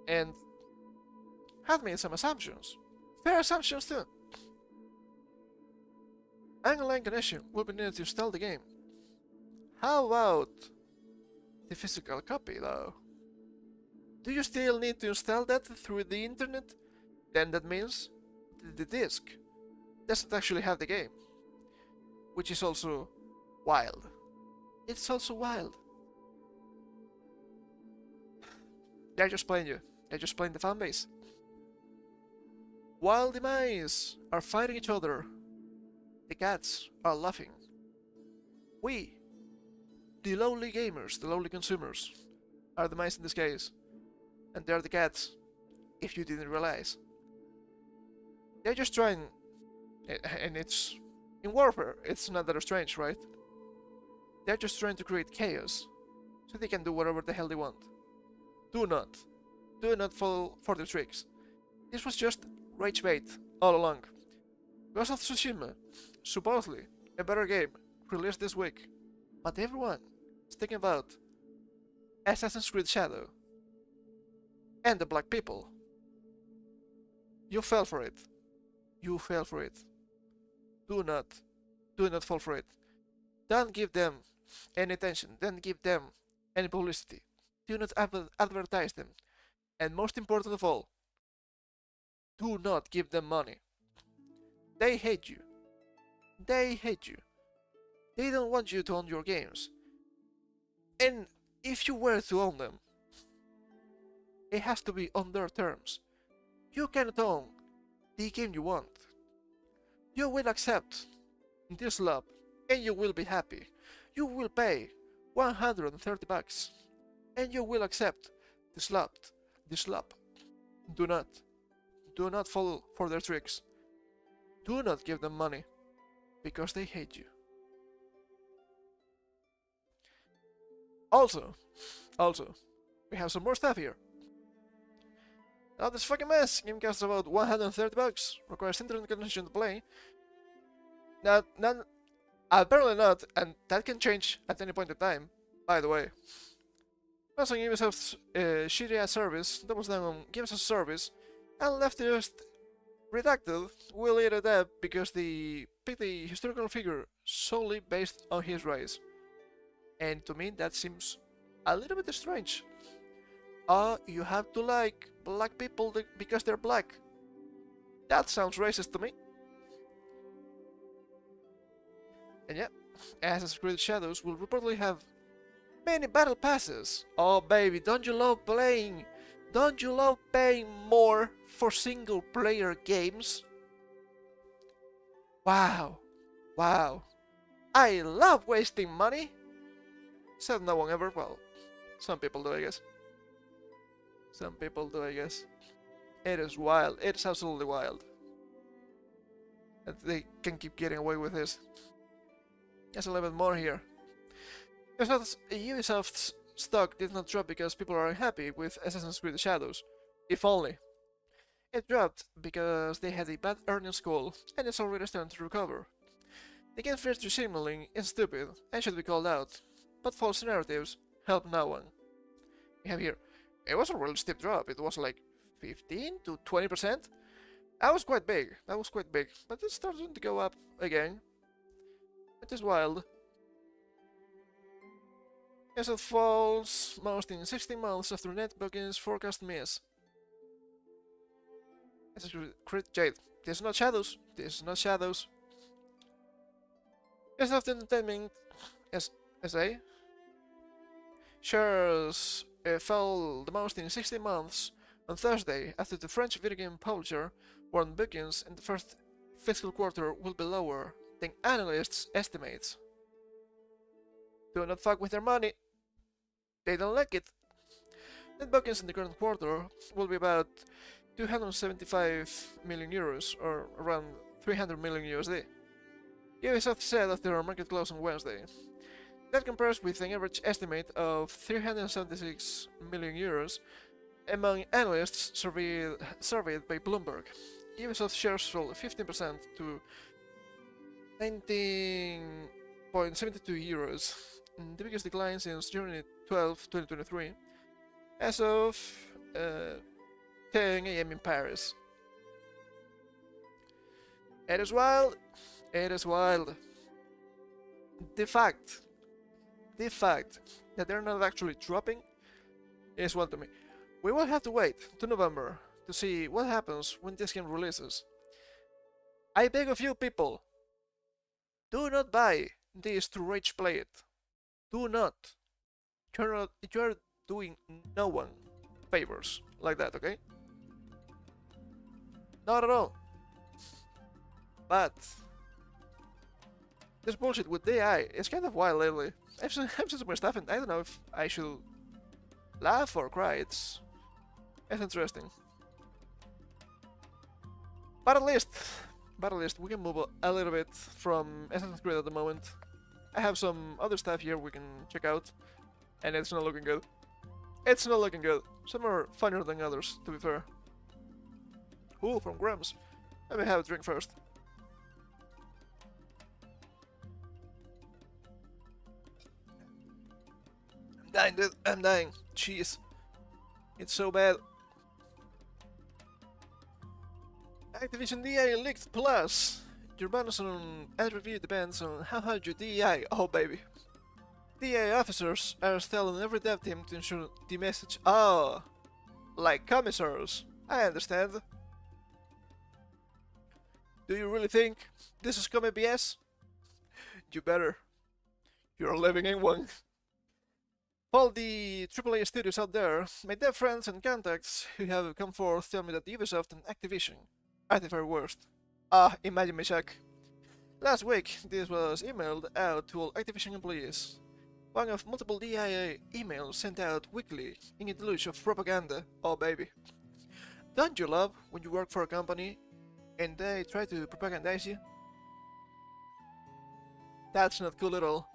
and have made some assumptions. Fair assumptions too. An online connection will be needed to install the game. How about the physical copy though? Do you still need to install that through the internet? Then that means the disc doesn't actually have the game, which is also wild. It's also wild. They're just playing you. They're just playing the fanbase. While the mice are fighting each other, the cats are laughing. We, the lowly gamers, the lowly consumers, are the mice in this case, and they're the cats, if you didn't realize. They're just trying, and it's in warfare, it's not that strange, right? They're just trying to create chaos, so they can do whatever the hell they want. Do not fall for their tricks. This was just ragebait all along. Ghost of Tsushima, supposedly a better game, released this week, but everyone is thinking about Assassin's Creed Shadow and the black people. You fell for it. You fell for it. Do not fall for it. Don't give them any attention. Don't give them any publicity. Do not advertise them. And most important of all, do not give them money. They hate you. They hate you. They don't want you to own your games. And if you were to own them, it has to be on their terms. You cannot own the game you want. You will accept this love and you will be happy. You will pay $130 and you will accept the slap. Do not fall for their tricks. Do not give them money, because they hate you. Also, we have some more stuff here. Now this fucking mess. Game costs about $130. Requires internet connection to play. Apparently not, and that can change at any point in time. By the way, also Ubisoft's shitty ass service doubles down on gives us service, and left just redacted will eat it up because they picked a historical figure solely based on his race. And to me that seems a little bit strange. You have to like black people because they're black. That sounds racist to me. And yeah, Assassin's Creed Shadows will reportedly have many battle passes. Oh baby, don't you love playing? Don't you love paying more for single player games? Wow. Wow. I love wasting money. Said no one ever. Well, some people do, I guess. Some people do, I guess. It is wild. It is absolutely wild that they can keep getting away with this. There's a little bit more here. Ubisoft's stock did not drop because people are unhappy with Assassin's Creed Shadows. If only. It dropped because they had a bad earnings call and it's already starting to recover. The game's virtue signaling is stupid and should be called out, but false narratives help no one. We have here. It was a really steep drop. It was like 15 to 20%. That was quite big. But it's starting to go up again. It is wild. Yes, it falls most in 16 months after net bookings forecast miss. Crit Jade. This is not Shadows. This is not Shadows. Ubisoft Entertainment SA shares fell the most in 16 months on Thursday after the French video game publisher warned bookings in the first fiscal quarter will be lower than analysts' estimates. Do not fuck with their money. They don't like it. Net bookings in the current quarter will be about 275 million euros or around 300 million USD. Ubisoft said after our market close on Wednesday. That compares with an average estimate of 376 million euros among analysts surveyed by Bloomberg. Ubisoft shares fell 15% to 19.72 euros, the biggest decline since January 12, 2023, as of 10 AM in Paris. It is wild. It is wild. The fact that they're not actually dropping is wild to me. We will have to wait to November to see what happens when this game releases. I beg of you people, do not buy this to rage play it. Do not. You're doing no one favors like that, okay? Not at all. But this bullshit with AI is kind of wild lately. I've seen some more stuff and I don't know if I should laugh or cry. It's interesting. But at least we can move a little bit from Assassin's Creed at the moment. I have some other stuff here we can check out, and it's not looking good. It's not looking good. Some are funnier than others, to be fair. Ooh, from Grams. Let me have a drink first. I'm dying, dude. I'm dying. Jeez. It's so bad. Activision DI leaked plus. Your bonus on ad review depends on how hard your DI. Oh baby. DI officers are telling every dev team to ensure the message. Oh, like commissars. I understand. Do you really think this is common BS? You better. You're living in one. All the AAA studios out there, my dev friends and contacts who have come forth tell me that Ubisoft and Activision are the very worst. Imagine my shock. Last week, this was emailed out to all Activision employees. One of multiple DIA emails sent out weekly in a deluge of propaganda. Oh baby. Don't you love when you work for a company and they try to propagandize you. That's not cool at all.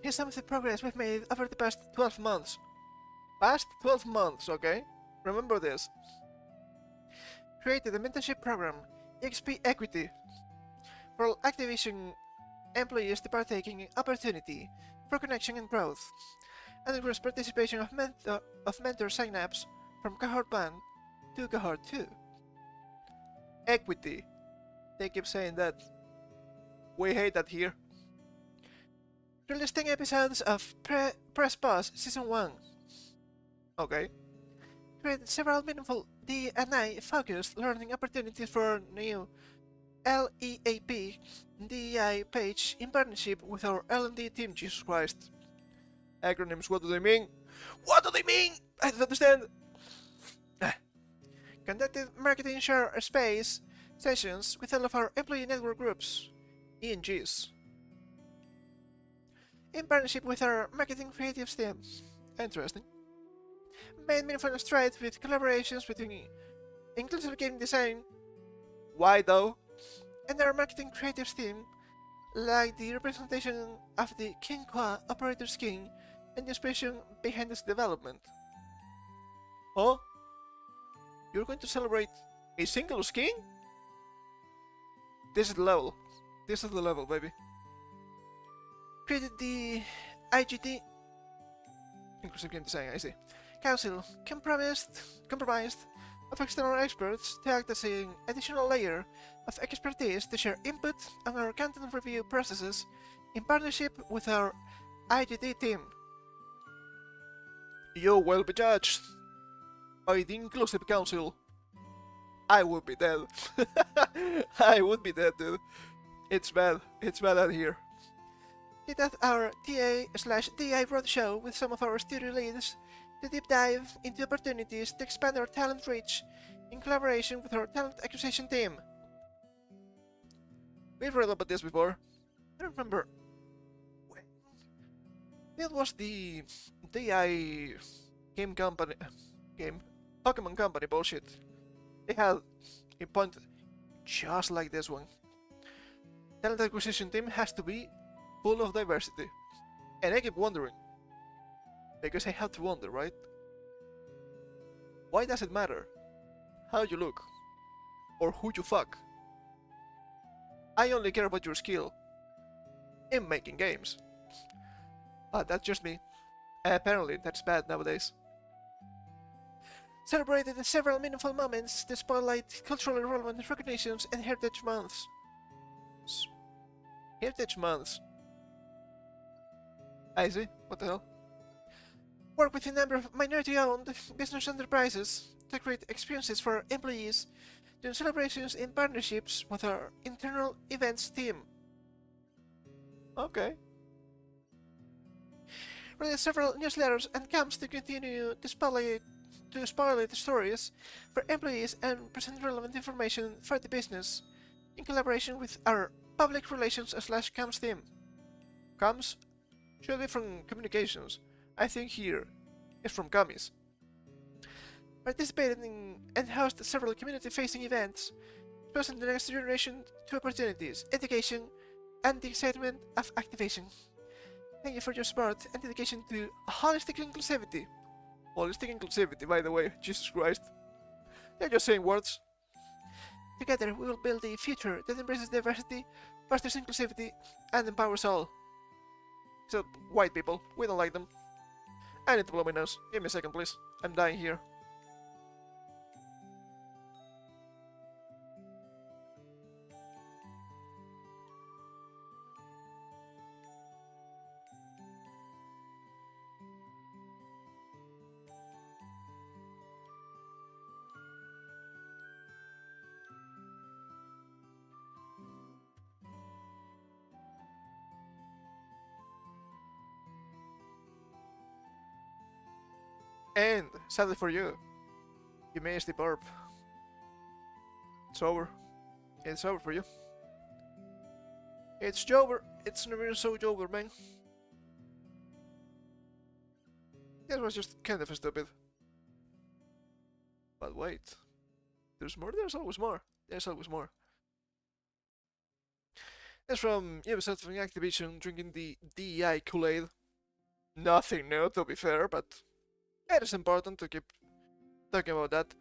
Here's some of the progress we've made over the past 12 months. Past 12 months, okay? Remember this. Created a mentorship program, XP Equity, for all Activision employees to partake in opportunity for connection and growth, and increase participation of mentor sign-ups from Cohort 1 to Cohort 2. Equity. They keep saying that. We hate that here. Released 10 episodes of Press Pause Season 1. Okay. Created several meaningful D&I focused learning opportunities for new LEAP DEI page in partnership with our L&D team. Jesus Christ. Acronyms, what do they mean? What do they mean? I don't understand. Conducted marketing share space sessions with all of our employee network groups, ENGs, in partnership with our marketing creatives team. Interesting. Made meaningful strides with collaborations between inclusive game design, why though, and our marketing creatives team, like the representation of the King Kwa operator skin and the inspiration behind its development. Oh? You're going to celebrate a single skin? This is the level. This is the level, baby. Created the IGT, inclusive game design, I see, Council, compromised of external experts to act as an additional layer of expertise to share input on our content review processes in partnership with our IGT team. You will be judged by the Inclusive Council. I would be dead. I would be dead, dude. It's bad. It's bad out here. Did at our TA/DI roadshow with some of our studio leads to deep dive into opportunities to expand our talent reach in collaboration with our talent acquisition team. We've read about this before. I don't remember when. It was the DI game company, Pokemon company bullshit. They had a point just like this one. Talent acquisition team has to be full of diversity. And I keep wondering, because I have to wonder, right? Why does it matter how you look or who you fuck? I only care about your skill in making games. But that's just me. Apparently that's bad nowadays. Celebrated several meaningful moments to spotlight culturally relevant recognitions and heritage months. Heritage months. I see. What the hell? Work with a number of minority-owned business enterprises to create experiences for our employees, doing celebrations in partnerships with our internal events team. Okay. Release several newsletters and camps to continue to spotlight stories for employees and present relevant information for the business, in collaboration with our public relations/comms team. Comms should be from communications. I think here is from commies. Participated in and hosted several community-facing events, exposing the next generation to opportunities, education, and the excitement of activation. Thank you for your support and dedication to holistic inclusivity. Holistic inclusivity, by the way, Jesus Christ. They're just saying words. Together, we will build a future that embraces diversity, fosters inclusivity, and empowers all. Except white people, we don't like them. I need to blow my nose. Give me a second, please. I'm dying here. And, sadly for you, you missed the burp. It's over. It's over for you. It's over. It's never so over, man. That was just kind of stupid. But wait. There's more. There's always more. There's always more. It's from Ubisoft and Activision drinking the DEI Kool-Aid. Nothing new, to be fair, but it is important to keep talking about that.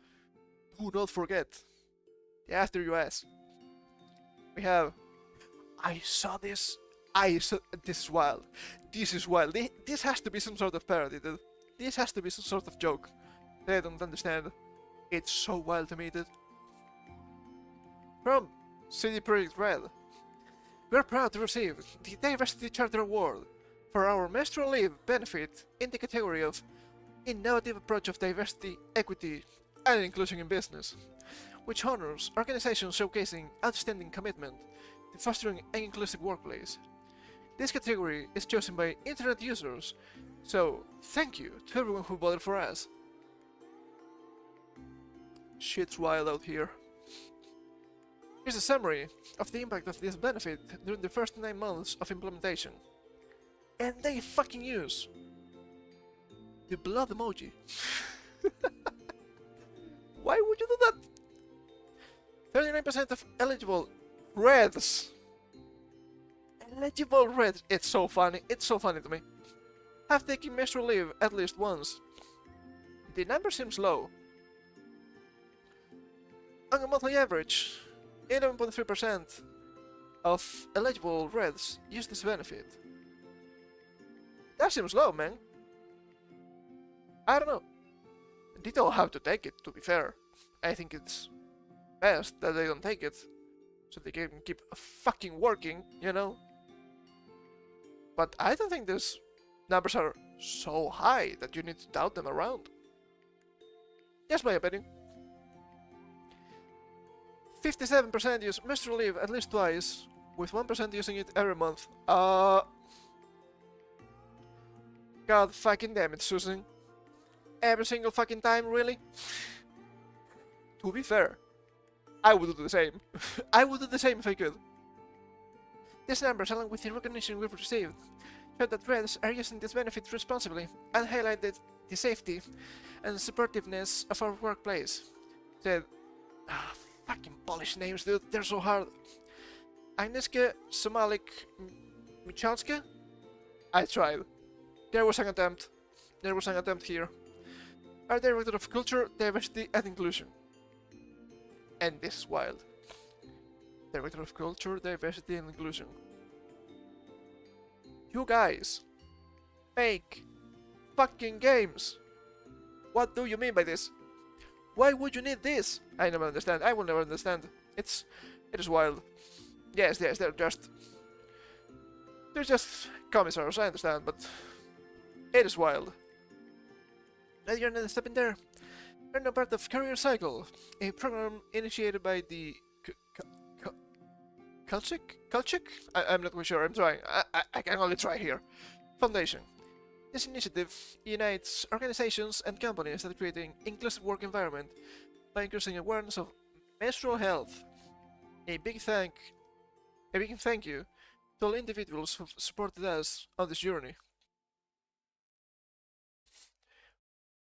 Do not forget the After US. We have. I saw this. This is wild. This is wild. This has to be some sort of parody, dude. This has to be some sort of joke that I don't understand. It's so wild to me, dude. From CD Projekt Red. We're proud to receive the Diversity Charter Award for our menstrual leave benefit in the category of Innovative Approach of Diversity, Equity, and Inclusion in Business, which honors organizations showcasing outstanding commitment to fostering an inclusive workplace. This category is chosen by internet users, so thank you to everyone who voted for us. Shit's wild out here. Here's a summary of the impact of this benefit during the first 9 months of implementation. And they fucking use the blood emoji. Why would you do that? 39% of eligible reds. Eligible reds. It's so funny. It's so funny to me. Have taken menstrual leave at least once. The number seems low. On a monthly average, 11.3% of eligible reds use this benefit. That seems low, man. I don't know. They don't have to take it, to be fair. I think it's best that they don't take it, so they can keep fucking working, you know? But I don't think these numbers are so high that you need to doubt them around. Just my opinion. 57% use menstrual leave at least twice, with 1% using it every month. God fucking damn it, Susan. Every single fucking time, really? To be fair, I would do the same. I would do the same if I could. These numbers, along with the recognition we've received, show that Reds are using this benefit responsibly and highlighted the safety and supportiveness of our workplace. Said, fucking Polish names, dude, they're so hard. Agnieszka Somalik Michalska? I tried. There was an attempt. There was an attempt here. Our Director of Culture, Diversity and Inclusion. And this is wild. Director of Culture, Diversity and Inclusion. You guys make fucking games. What do you mean by this? Why would you need this? I never understand. I will never understand. It is wild. Yes, they're just commissars, I understand, but it is wild. And you're not stepping there. You're now part of Career Cycle, a program initiated by the Kulchik? I'm not quite sure, I'm trying. I can only try here. Foundation. This initiative unites organizations and companies that create an inclusive work environment by increasing awareness of menstrual health. A big thank you to all individuals who supported us on this journey.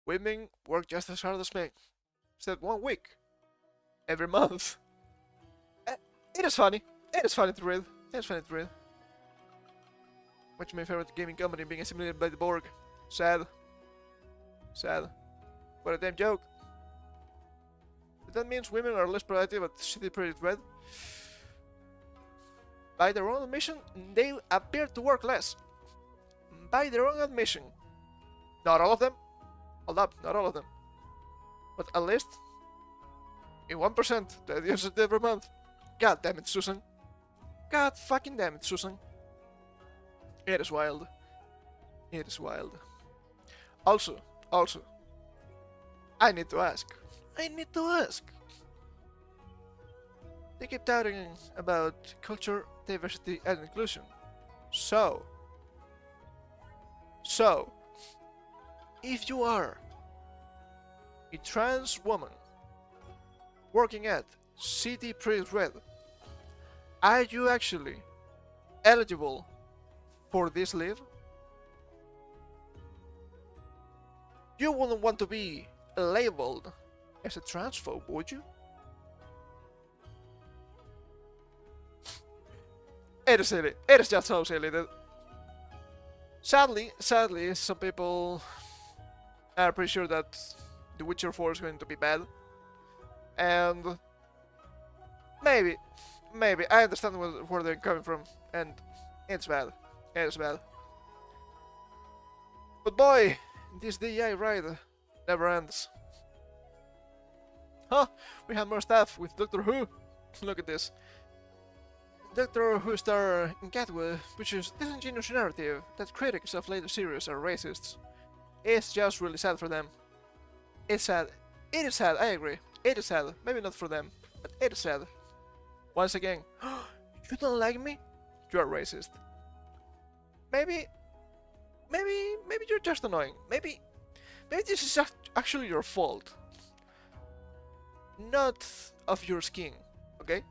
Women work just as hard as men, except 1 week every month. It is funny. It is funny to read. It is funny to read. Watch my favorite gaming company being assimilated by the Borg. Sad. Sad. What a damn joke. But that means women are less productive at CD Projekt Red. By their own admission, they appear to work less. By their own admission. Not all of them. Hold up, not all of them. But at least in 1% that use it every month. God damn it, Susan. God fucking damn it, Susan. It is wild. It is wild. Also, I need to ask. They keep talking about culture, diversity, and inclusion. So, if you are a trans woman working at CD Projekt Red, are you actually eligible for this leave? You wouldn't want to be labeled as a transphobe, would you? It is silly. It is just so silly that sadly, some people are pretty sure that The Witcher 4 is going to be bad. And maybe I understand where they're coming from, and it's bad. It is bad. But boy, this DI ride never ends. Huh? We have more stuff with Doctor Who. Look at this. Doctor Who star in Gatwa pushes disingenuous narrative that critics of later series are racists. It's just really sad for them. It's sad. It is sad, I agree. It is sad. Maybe not for them, but it is sad. Once again, you don't like me? You're racist. Maybe you're just annoying. Maybe this is actually your fault. Not of your skin, okay?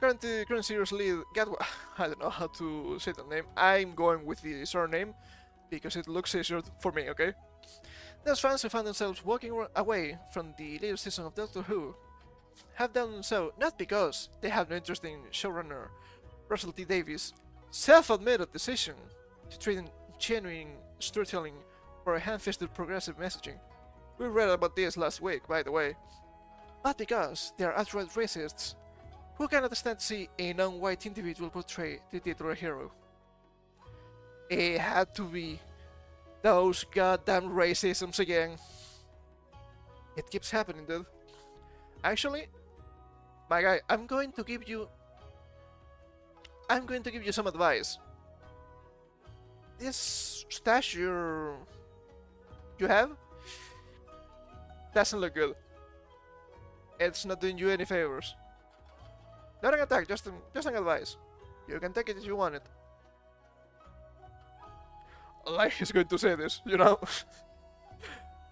Current series lead Gatwa. I don't know how to say the name. I'm going with the surname because it looks easier for me, okay? Those fans who found themselves walking away from the latest season of Doctor Who have done so not because they have no interest in showrunner Russell T Davies' self-admitted decision to trade in genuine storytelling for a hand-fisted progressive messaging. We read about this last week, by the way. But because they are outright racists who cannot stand to see a non-white individual portray the titular hero. It had to be those goddamn racisms again. It keeps happening, dude. Actually, my guy, I'm going to give you some advice. This stash you have doesn't look good. It's not doing you any favors. Not an attack, just an advice. You can take it if you want it. Like he's going to say this, you know?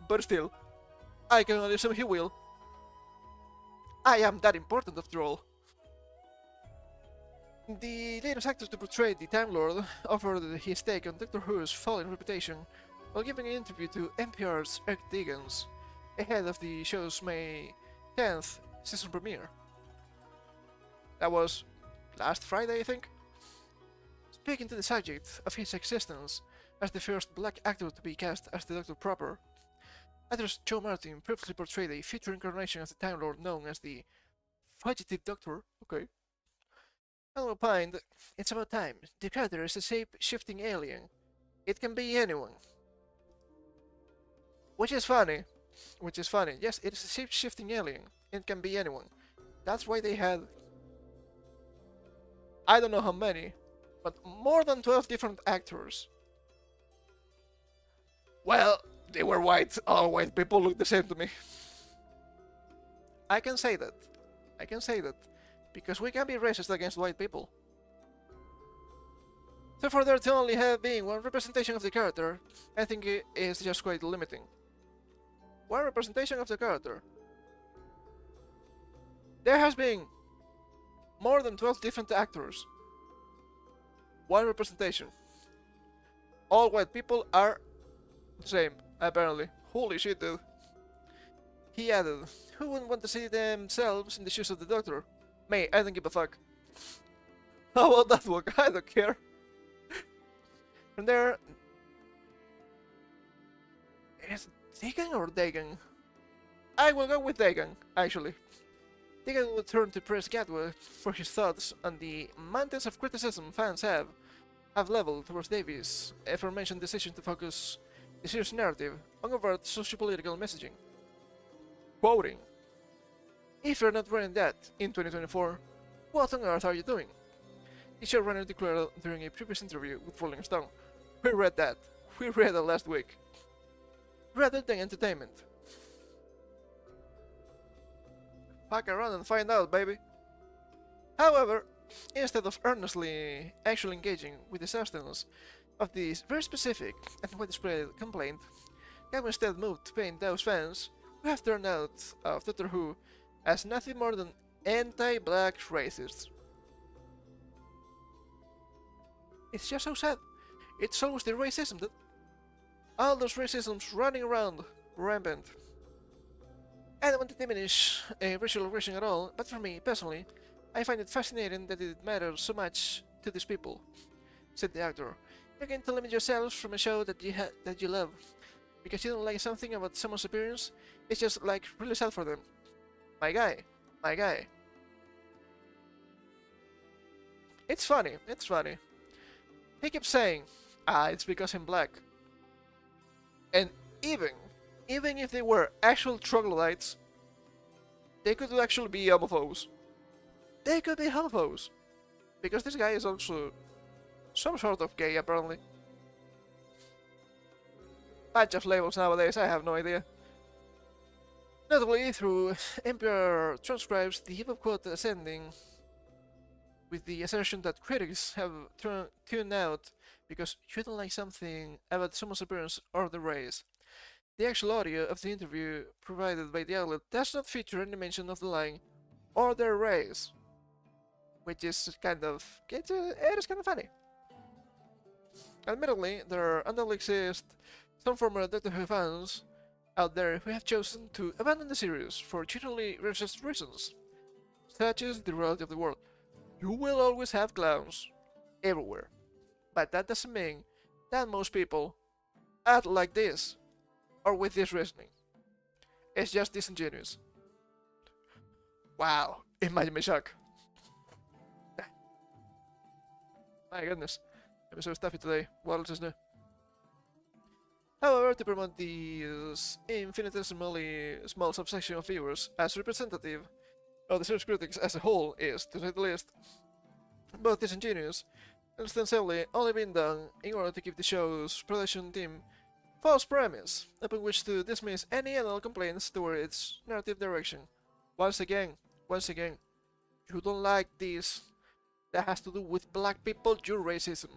But still, I can only assume he will. I am that important after all. The latest actor to portray the Time Lord offered his take on Doctor Who's falling reputation while giving an interview to NPR's Eric Deggans ahead of the show's May 10th season premiere. That was last Friday, I think. Speaking to the subject of his existence as the first black actor to be cast as the Doctor proper, actress Jo Martin previously portrayed a future incarnation of the Time Lord known as the Fugitive Doctor, okay, and opined, it's about time. The character is a shape-shifting alien. It can be anyone. Which is funny. Yes, it is a shape-shifting alien. It can be anyone. That's why they had, I don't know how many, but more than 12 different actors. Well, they were white. All white people look the same to me. I can say that. Because we can be racist against white people. So for there to only have been one representation of the character, I think it is just quite limiting. One representation of the character. There has been more than 12 different actors. One representation. All white people are the same, apparently. Holy shit, dude. He added, who wouldn't want to see themselves in the shoes of the Doctor? Me, I don't give a fuck. How about that one? I don't care. From there... Is it Degan or Dagan? I will go with Dagan, actually. Degan will turn to Press Gatwa for his thoughts on the mountains of criticism fans have leveled towards Davies' aforementioned decision to focus the series' narrative on overt socio-political messaging. Quoting, if you're not running that in 2024, what on earth are you doing? The showrunner declared during a previous interview with Rolling Stone. We read that. We read it last week. Rather than entertainment. Fuck around and find out, baby. However, instead of earnestly actually engaging with the substance of this very specific and widespread complaint, Gavin instead moved to paint those fans who have turned out of Doctor Who as nothing more than anti-black racists. It's just so sad. It's always the racism that... all those racisms running around, rampant. I don't want to diminish racial aggression at all, but for me, personally, I find it fascinating that it matters so much to these people, said the actor. You can limit yourselves from a show that you love. Because you don't like something about someone's appearance, it's just like really sad for them. My guy. My guy. It's funny, it's funny. He keeps saying, it's because I'm black. And even if they were actual troglodytes, they could actually be homophobes. They could be homophobes. Because this guy is also some sort of gay, apparently. Bunch of labels nowadays, I have no idea. Notably, through NPR transcribes the hip-hop quote ascending with the assertion that critics have tuned out because you don't like something about someone's appearance or their race. The actual audio of the interview provided by the outlet does not feature any mention of the line or their race, which is kind of it is kind of funny. Admittedly, there undoubtedly exist some former Doctor Who fans out there who have chosen to abandon the series for generally racist reasons, such as the reality of the world. You will always have clowns everywhere, but that doesn't mean that most people act like this or with this reasoning. It's just disingenuous. Wow, imagine my shock. My goodness, I'm so stuffy today. What else is new? However, to promote this infinitesimally small subsection of viewers as representative of the series critics as a whole is, to say the least, both disingenuous and ostensibly only being done in order to give the show's production team false premise upon which to dismiss any and all complaints toward its narrative direction. Once again, you don't like this. That has to do with black people, your racism.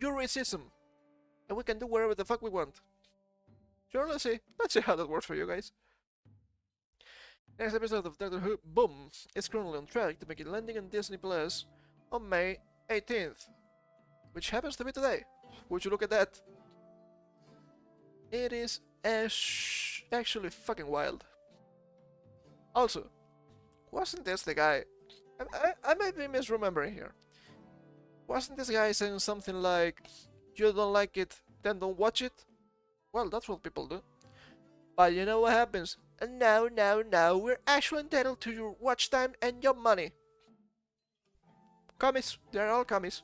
Your racism. And we can do whatever the fuck we want. Sure, let's see how that works for you guys. Next episode of Doctor Who, Boom, is currently on track to make it landing on Disney Plus on May 18th, which happens to be today. Would you look at that? It is actually fucking wild. Also, wasn't this the guy? I might be misremembering here. Wasn't this guy saying something like, "You don't like it, then don't watch it"? Well, that's what people do. But you know what happens? And now, we're actually entitled to your watch time and your money. Commies, they're all commies.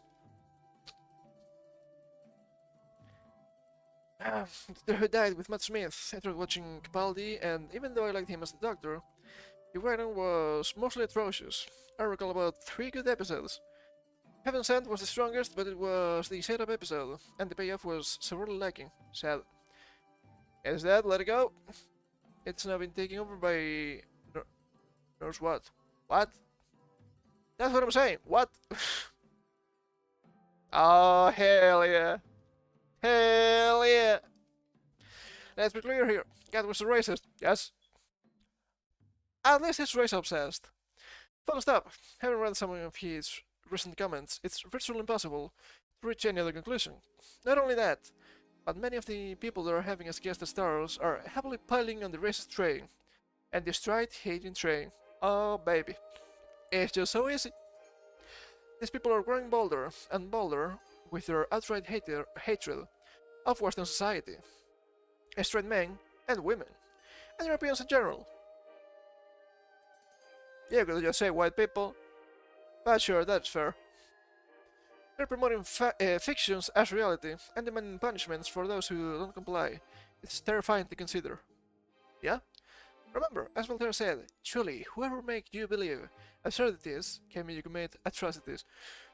Who died with Matt Smith after watching Capaldi, and even though I liked him as the Doctor, the writing was mostly atrocious. I recall about 3 good episodes. Heaven Sent was the strongest, but it was the setup episode, and the payoff was severely lacking. Sad. Is that? Let it go. It's now been taken over by... Nurse what? What? That's what I'm saying. What? Oh, hell yeah. Hell yeah. Let's be clear here. God was a racist. Yes. At least he's race obsessed. Full stop. Having read some of his recent comments, it's virtually impossible to reach any other conclusion. Not only that, but many of the people that are having as guest stars are happily piling on the racist train, and the straight-hating train. Oh baby, it's just so easy. These people are growing bolder and bolder with their outright hatred of Western society, straight men and women, and Europeans in general. You could just say white people, but sure, that's fair. They're promoting fictions as reality and demanding punishments for those who don't comply. It's terrifying to consider. Yeah? Remember, as Voltaire said, truly, whoever makes you believe absurdities can make you commit atrocities.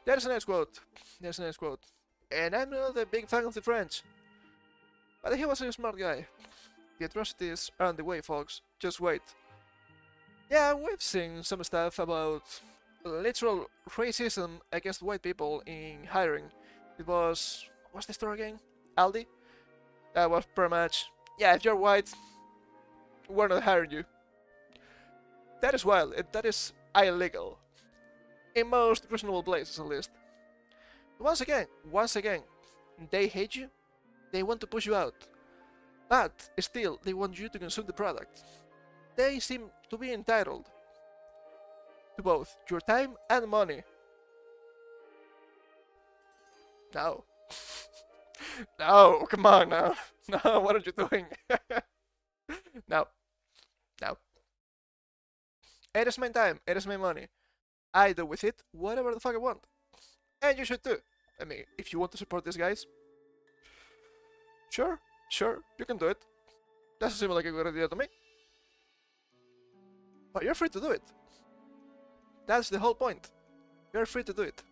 That's a nice quote. That's a nice quote. And I'm not a big fan of the French, but he was a smart guy. The atrocities are on the way, folks. Just wait. Yeah, we've seen some stuff about literal racism against white people in hiring. It was... what's the store again? Aldi? That was pretty much... yeah, if you're white, we're not hiring you. That is wild. That is illegal. In most reasonable places, at least. Once again, they hate you, they want to push you out. But still, they want you to consume the product. They seem to be entitled. to both your time and money. No. No, come on now. No, what are you doing? No, no. It is my time, it is my money. I do with it whatever the fuck I want. And you should too. I mean, if you want to support these guys, sure, you can do it. Doesn't seem like a good idea to me. But you're free to do it. That's the whole point. You're free to do it.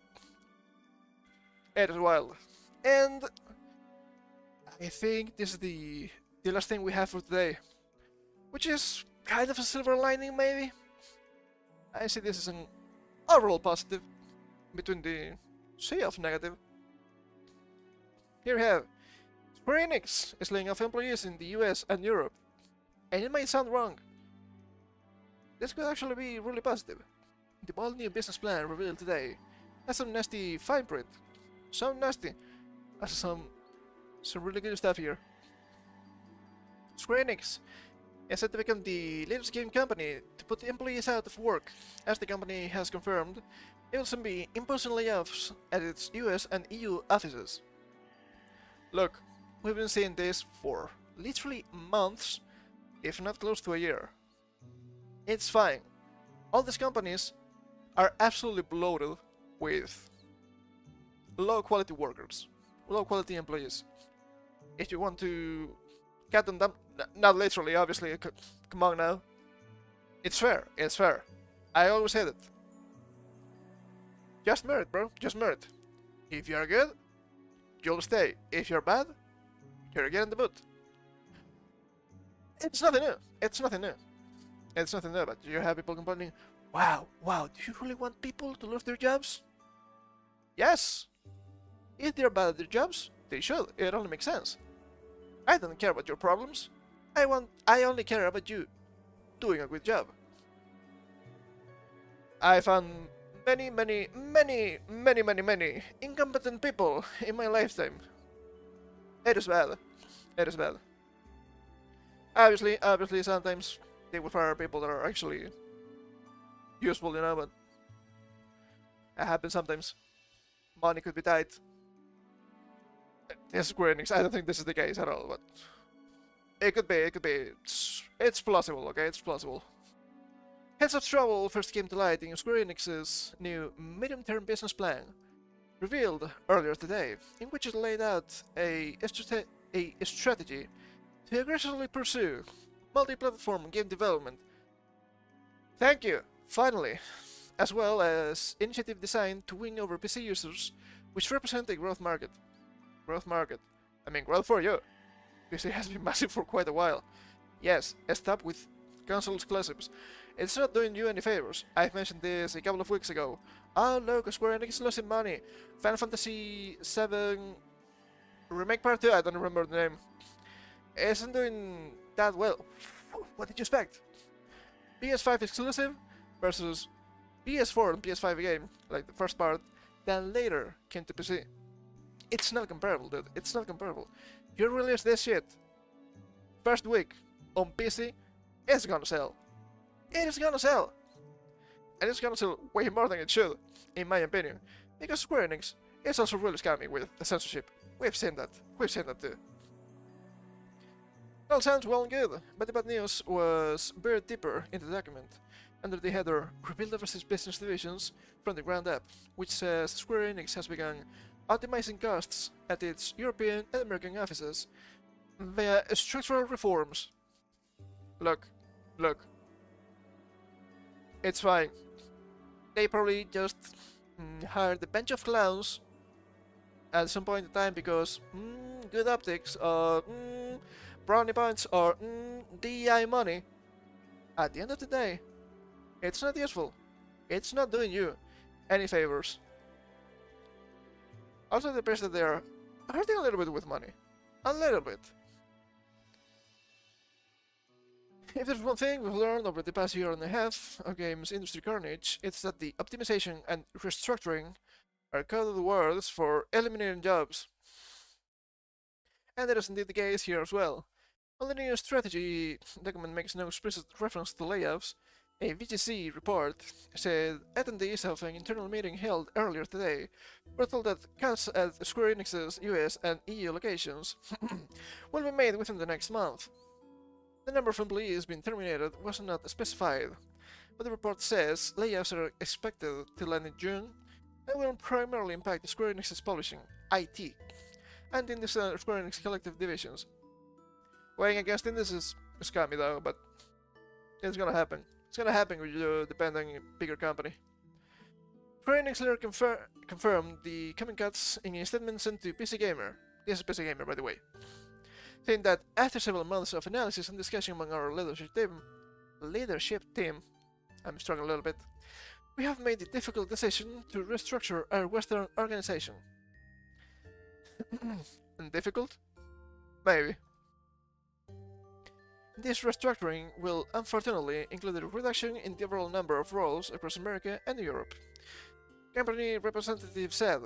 It is wild. And I think this is the last thing we have for today. Which is kind of a silver lining, maybe? I see this as an overall positive between the sea of negative. Here we have Square Enix is laying off employees in the US and Europe. And it might sound wrong. This could actually be really positive. The bold new business plan revealed today has some nasty fine print. So nasty. Has some really good stuff here. Square Enix is set to become the latest game company to put employees out of work. As the company has confirmed, it will soon be imposing layoffs at its US and EU offices. Look, we've been seeing this for literally months, if not close to a year. It's fine. All these companies are absolutely bloated with low quality workers, low quality employees. If you want to cut them down, not literally, obviously, come on now. It's fair, it's fair. I always said it. Just merit, bro, just merit. If you're good, you'll stay. If you're bad, you're again in the boot. It's nothing new. It's nothing new. It's nothing new, but you have people complaining, wow, do you really want people to lose their jobs? Yes. If they're bad at their jobs, they should. It only makes sense. I don't care about your problems. I only care about you doing a good job. I found many incompetent people in my lifetime. It is bad. It is bad. Obviously, sometimes they will fire people that are actually useful, you know, but it happens sometimes. Money could be tight. Yes, Square Enix, I don't think this is the case at all, but it could be. It's plausible, okay? It's plausible. Heads of Trouble first came to light in Square Enix's new medium-term business plan, revealed earlier today, in which it laid out a strategy to aggressively pursue multi-platform game development. Thank you, finally, as well as initiative designed to win over PC users, which represent a growth market. I mean, growth for you. PC has been massive for quite a while. Yes, stop with console exclusives. It's not doing you any favors. I've mentioned this a couple of weeks ago. Oh look, Square Enix is losing money. Final Fantasy VII Remake Part 2, I don't remember the name, isn't doing that well. What did you expect? PS5 exclusive versus PS4 and PS5 game, like the first part, then later came to PC. It's not comparable, dude. It's not comparable. You release this shit first week on PC, it's gonna sell. It is gonna sell. And it's gonna sell way more than it should, in my opinion. Because Square Enix is also really scammy with the censorship. We've seen that. We've seen that too. It all sounds well and good, but the bad news was buried deeper in the document, under the header Rebuild Overseas Business Divisions from the ground up, which says Square Enix has begun optimizing costs at its European and American offices via structural reforms. Look. It's fine. They probably just hired a bunch of clowns at some point in time because good optics or brownie points or DEI money. At the end of the day, it's not useful. It's not doing you any favors. Also, the person they are hurting a little bit with money. A little bit. If there's one thing we've learned over the past year and a half of games industry carnage, it's that the optimization and restructuring are coded words for eliminating jobs. And that is indeed the case here as well. While the new strategy document makes no explicit reference to layoffs, A VGC report said attendees of an internal meeting held earlier today were told that cuts at Square Enix's US and EU locations will be made within the next month. The number of employees being terminated was not specified, but the report says layoffs are expected to end in June and will primarily impact Square Enix's publishing, IT, and in the Square Enix collective divisions. Weighing against this is scummy though, but it's gonna happen. It's gonna happen when you depend on a bigger company. Square Enix later confirmed the coming cuts in a statement sent to PC Gamer. This is PC Gamer, by the way. Saying that after several months of analysis and discussion among our leadership team, I'm struggling a little bit, we have made the difficult decision to restructure our Western organization. And difficult? Maybe. This restructuring will unfortunately include a reduction in the overall number of roles across America and Europe. Company representative said,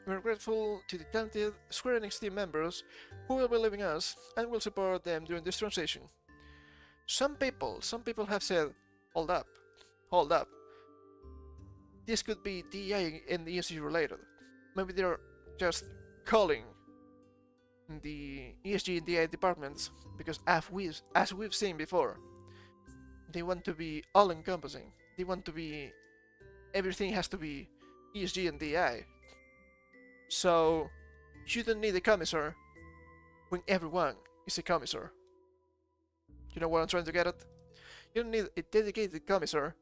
"We are grateful to the talented Square Enix team members who will be leaving us and will support them during this transition." Some people have said, hold up. This could be DEI and ESG related. Maybe they're just calling the ESG and DEI departments because as we've seen before, they want to be all-encompassing. They want to be... everything has to be ESG and DEI. So, you don't need a commissar when everyone is a commissar. You know what I'm trying to get at? You don't need a dedicated commissar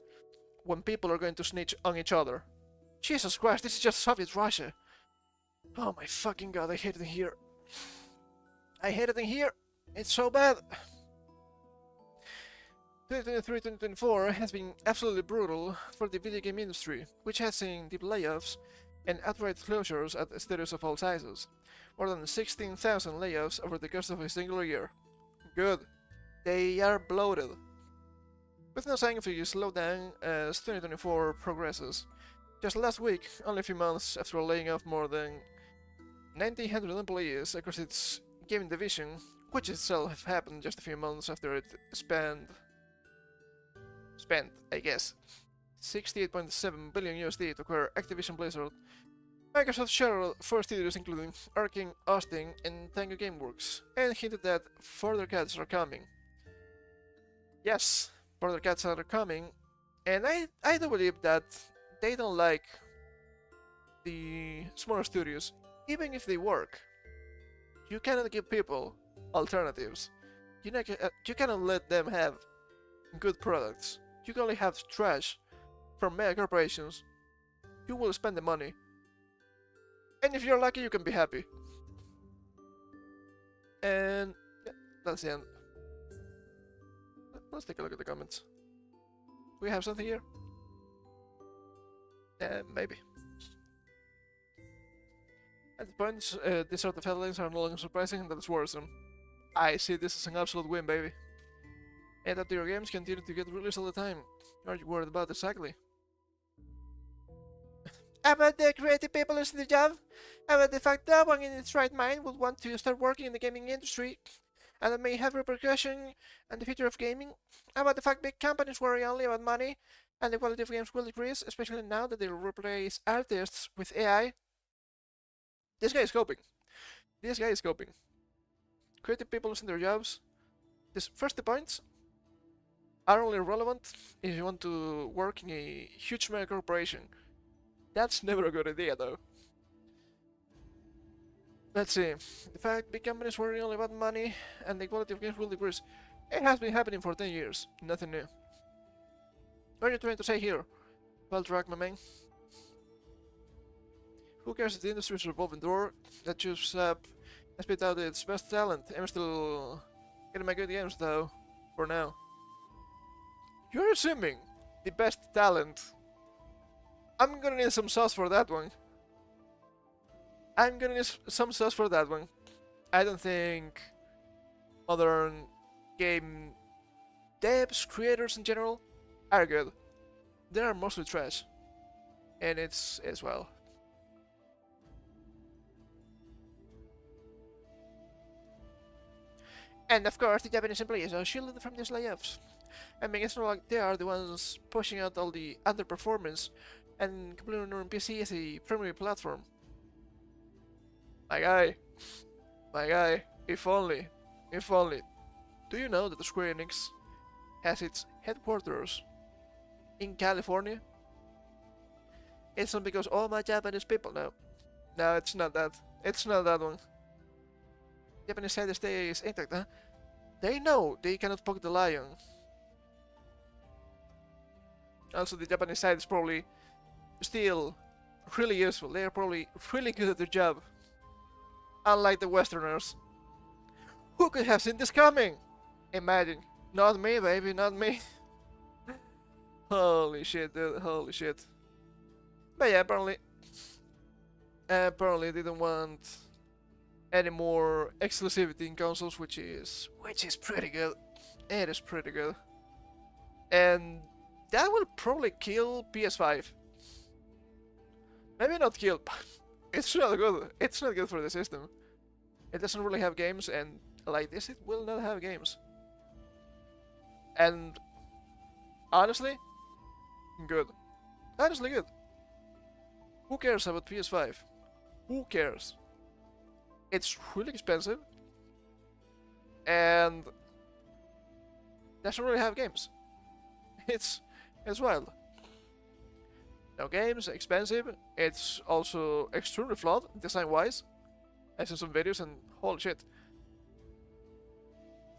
when people are going to snitch on each other. Jesus Christ, this is just Soviet Russia. Oh my fucking god, I hate it in here. I hate it in here. It's so bad. 2023-2024 has been absolutely brutal for the video game industry, which has seen deep layoffs and outright closures at studios of all sizes. More than 16,000 layoffs over the course of a single year. Good. They are bloated. With no sign of a slowdown as 2024 progresses. Just last week, only a few months after laying off more than 1,900 employees across its gaming division, which itself happened just a few months after it spent, I guess, 68.7 billion USD to acquire Activision Blizzard, Microsoft shuttered 4 studios including Arkane, Austin, and Tango Gameworks, and hinted that further cuts are coming. Yes, further cuts are coming, and I do believe that they don't like the smaller studios, even if they work. You cannot give people alternatives. You cannot let them have good products. You can only have trash from mega corporations. You will spend the money. And if you're lucky, you can be happy. And yeah, that's the end. Let's take a look at the comments. We have something here? Maybe. At the point, these sort of headlines are no longer surprising, and that's worrisome. I see this as an absolute win, baby. And that your games continue to get released all the time. Are you worried about exactly? About the creative people losing their job? About the fact that one in its right mind would want to start working in the gaming industry, and that may have repercussion on the future of gaming? About the fact big companies worry only about money, and the quality of games will decrease, especially now that they'll replace artists with AI? This guy is coping. This guy is coping. Creative people losing their jobs. These first points are only relevant if you want to work in a huge mega corporation. That's never a good idea, though. Let's see. The fact big companies worry only about money and the quality of games will decrease. It has been happening for 10 years. Nothing new. What are you trying to say here? Well track, my man. Who cares if the industry is a revolving door that chews up and spit out its best talent? I'm still getting my good games, though, for now. You're assuming the best talent. I'm gonna need some sauce for that one. I'm gonna need some sauce for that one. I don't think modern game devs, creators in general, are good. They are mostly trash. And it's as well. And of course, the Japanese employees are shielded from these layoffs. I mean, it's not like they are the ones pushing out all the underperformance and completely on PC as a primary platform. My guy, my guy, if only, if only. Do you know that Square Enix has its headquarters in California? It's not because all my Japanese people know. No, it's not that. It's not that one. Japanese side stays intact, huh? They know they cannot poke the lion. Also, the Japanese side is probably still really useful. They are probably really good at their job. Unlike the Westerners. Who could have seen this coming? Imagine. Not me, baby, not me. Holy shit, dude. Holy shit. But yeah, apparently they don't want any more exclusivity in consoles, which is pretty good. It is pretty good. And that will probably kill PS5. Maybe not kill, but it's not good. It's not good for the system. It doesn't really have games, and like this, it will not have games. And honestly, good. Honestly, good. Who cares about PS5? Who cares? It's really expensive, and doesn't really have games. It's wild. No games, expensive. It's also extremely flawed design-wise. I saw some videos and holy shit.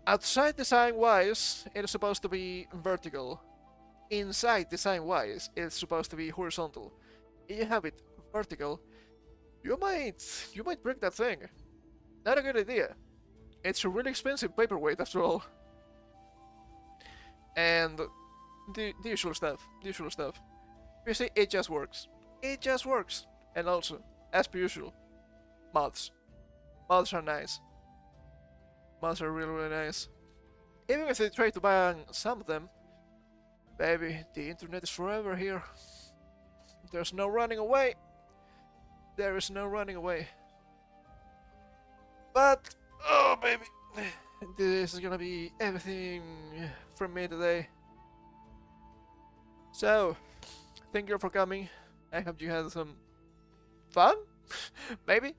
Outside design-wise, it is supposed to be vertical. Inside design-wise, it's supposed to be horizontal. If you have it vertical, you might break that thing. Not a good idea. It's a really expensive paperweight after all. And the usual stuff. The usual stuff. You see, it just works. It just works. And also, as per usual, mods. Mods are nice. Mods are really, really nice. Even if they try to ban some of them, baby, the internet is forever here. There's no running away. There is no running away. But, oh baby, this is gonna be everything from me today. So, thank you for coming. I hope you had some fun, maybe,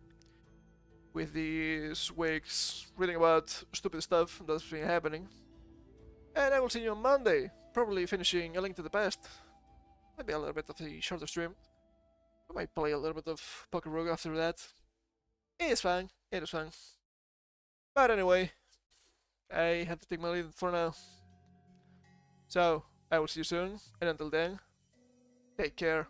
with these weeks reading about stupid stuff that's been happening. And I will see you on Monday, probably finishing A Link to the Past. Maybe a little bit of the shorter stream. I might play a little bit of Poker Rogue after that. It's fine, it is fine. But anyway, I have to take my leave for now. So, I will see you soon, and until then, take care.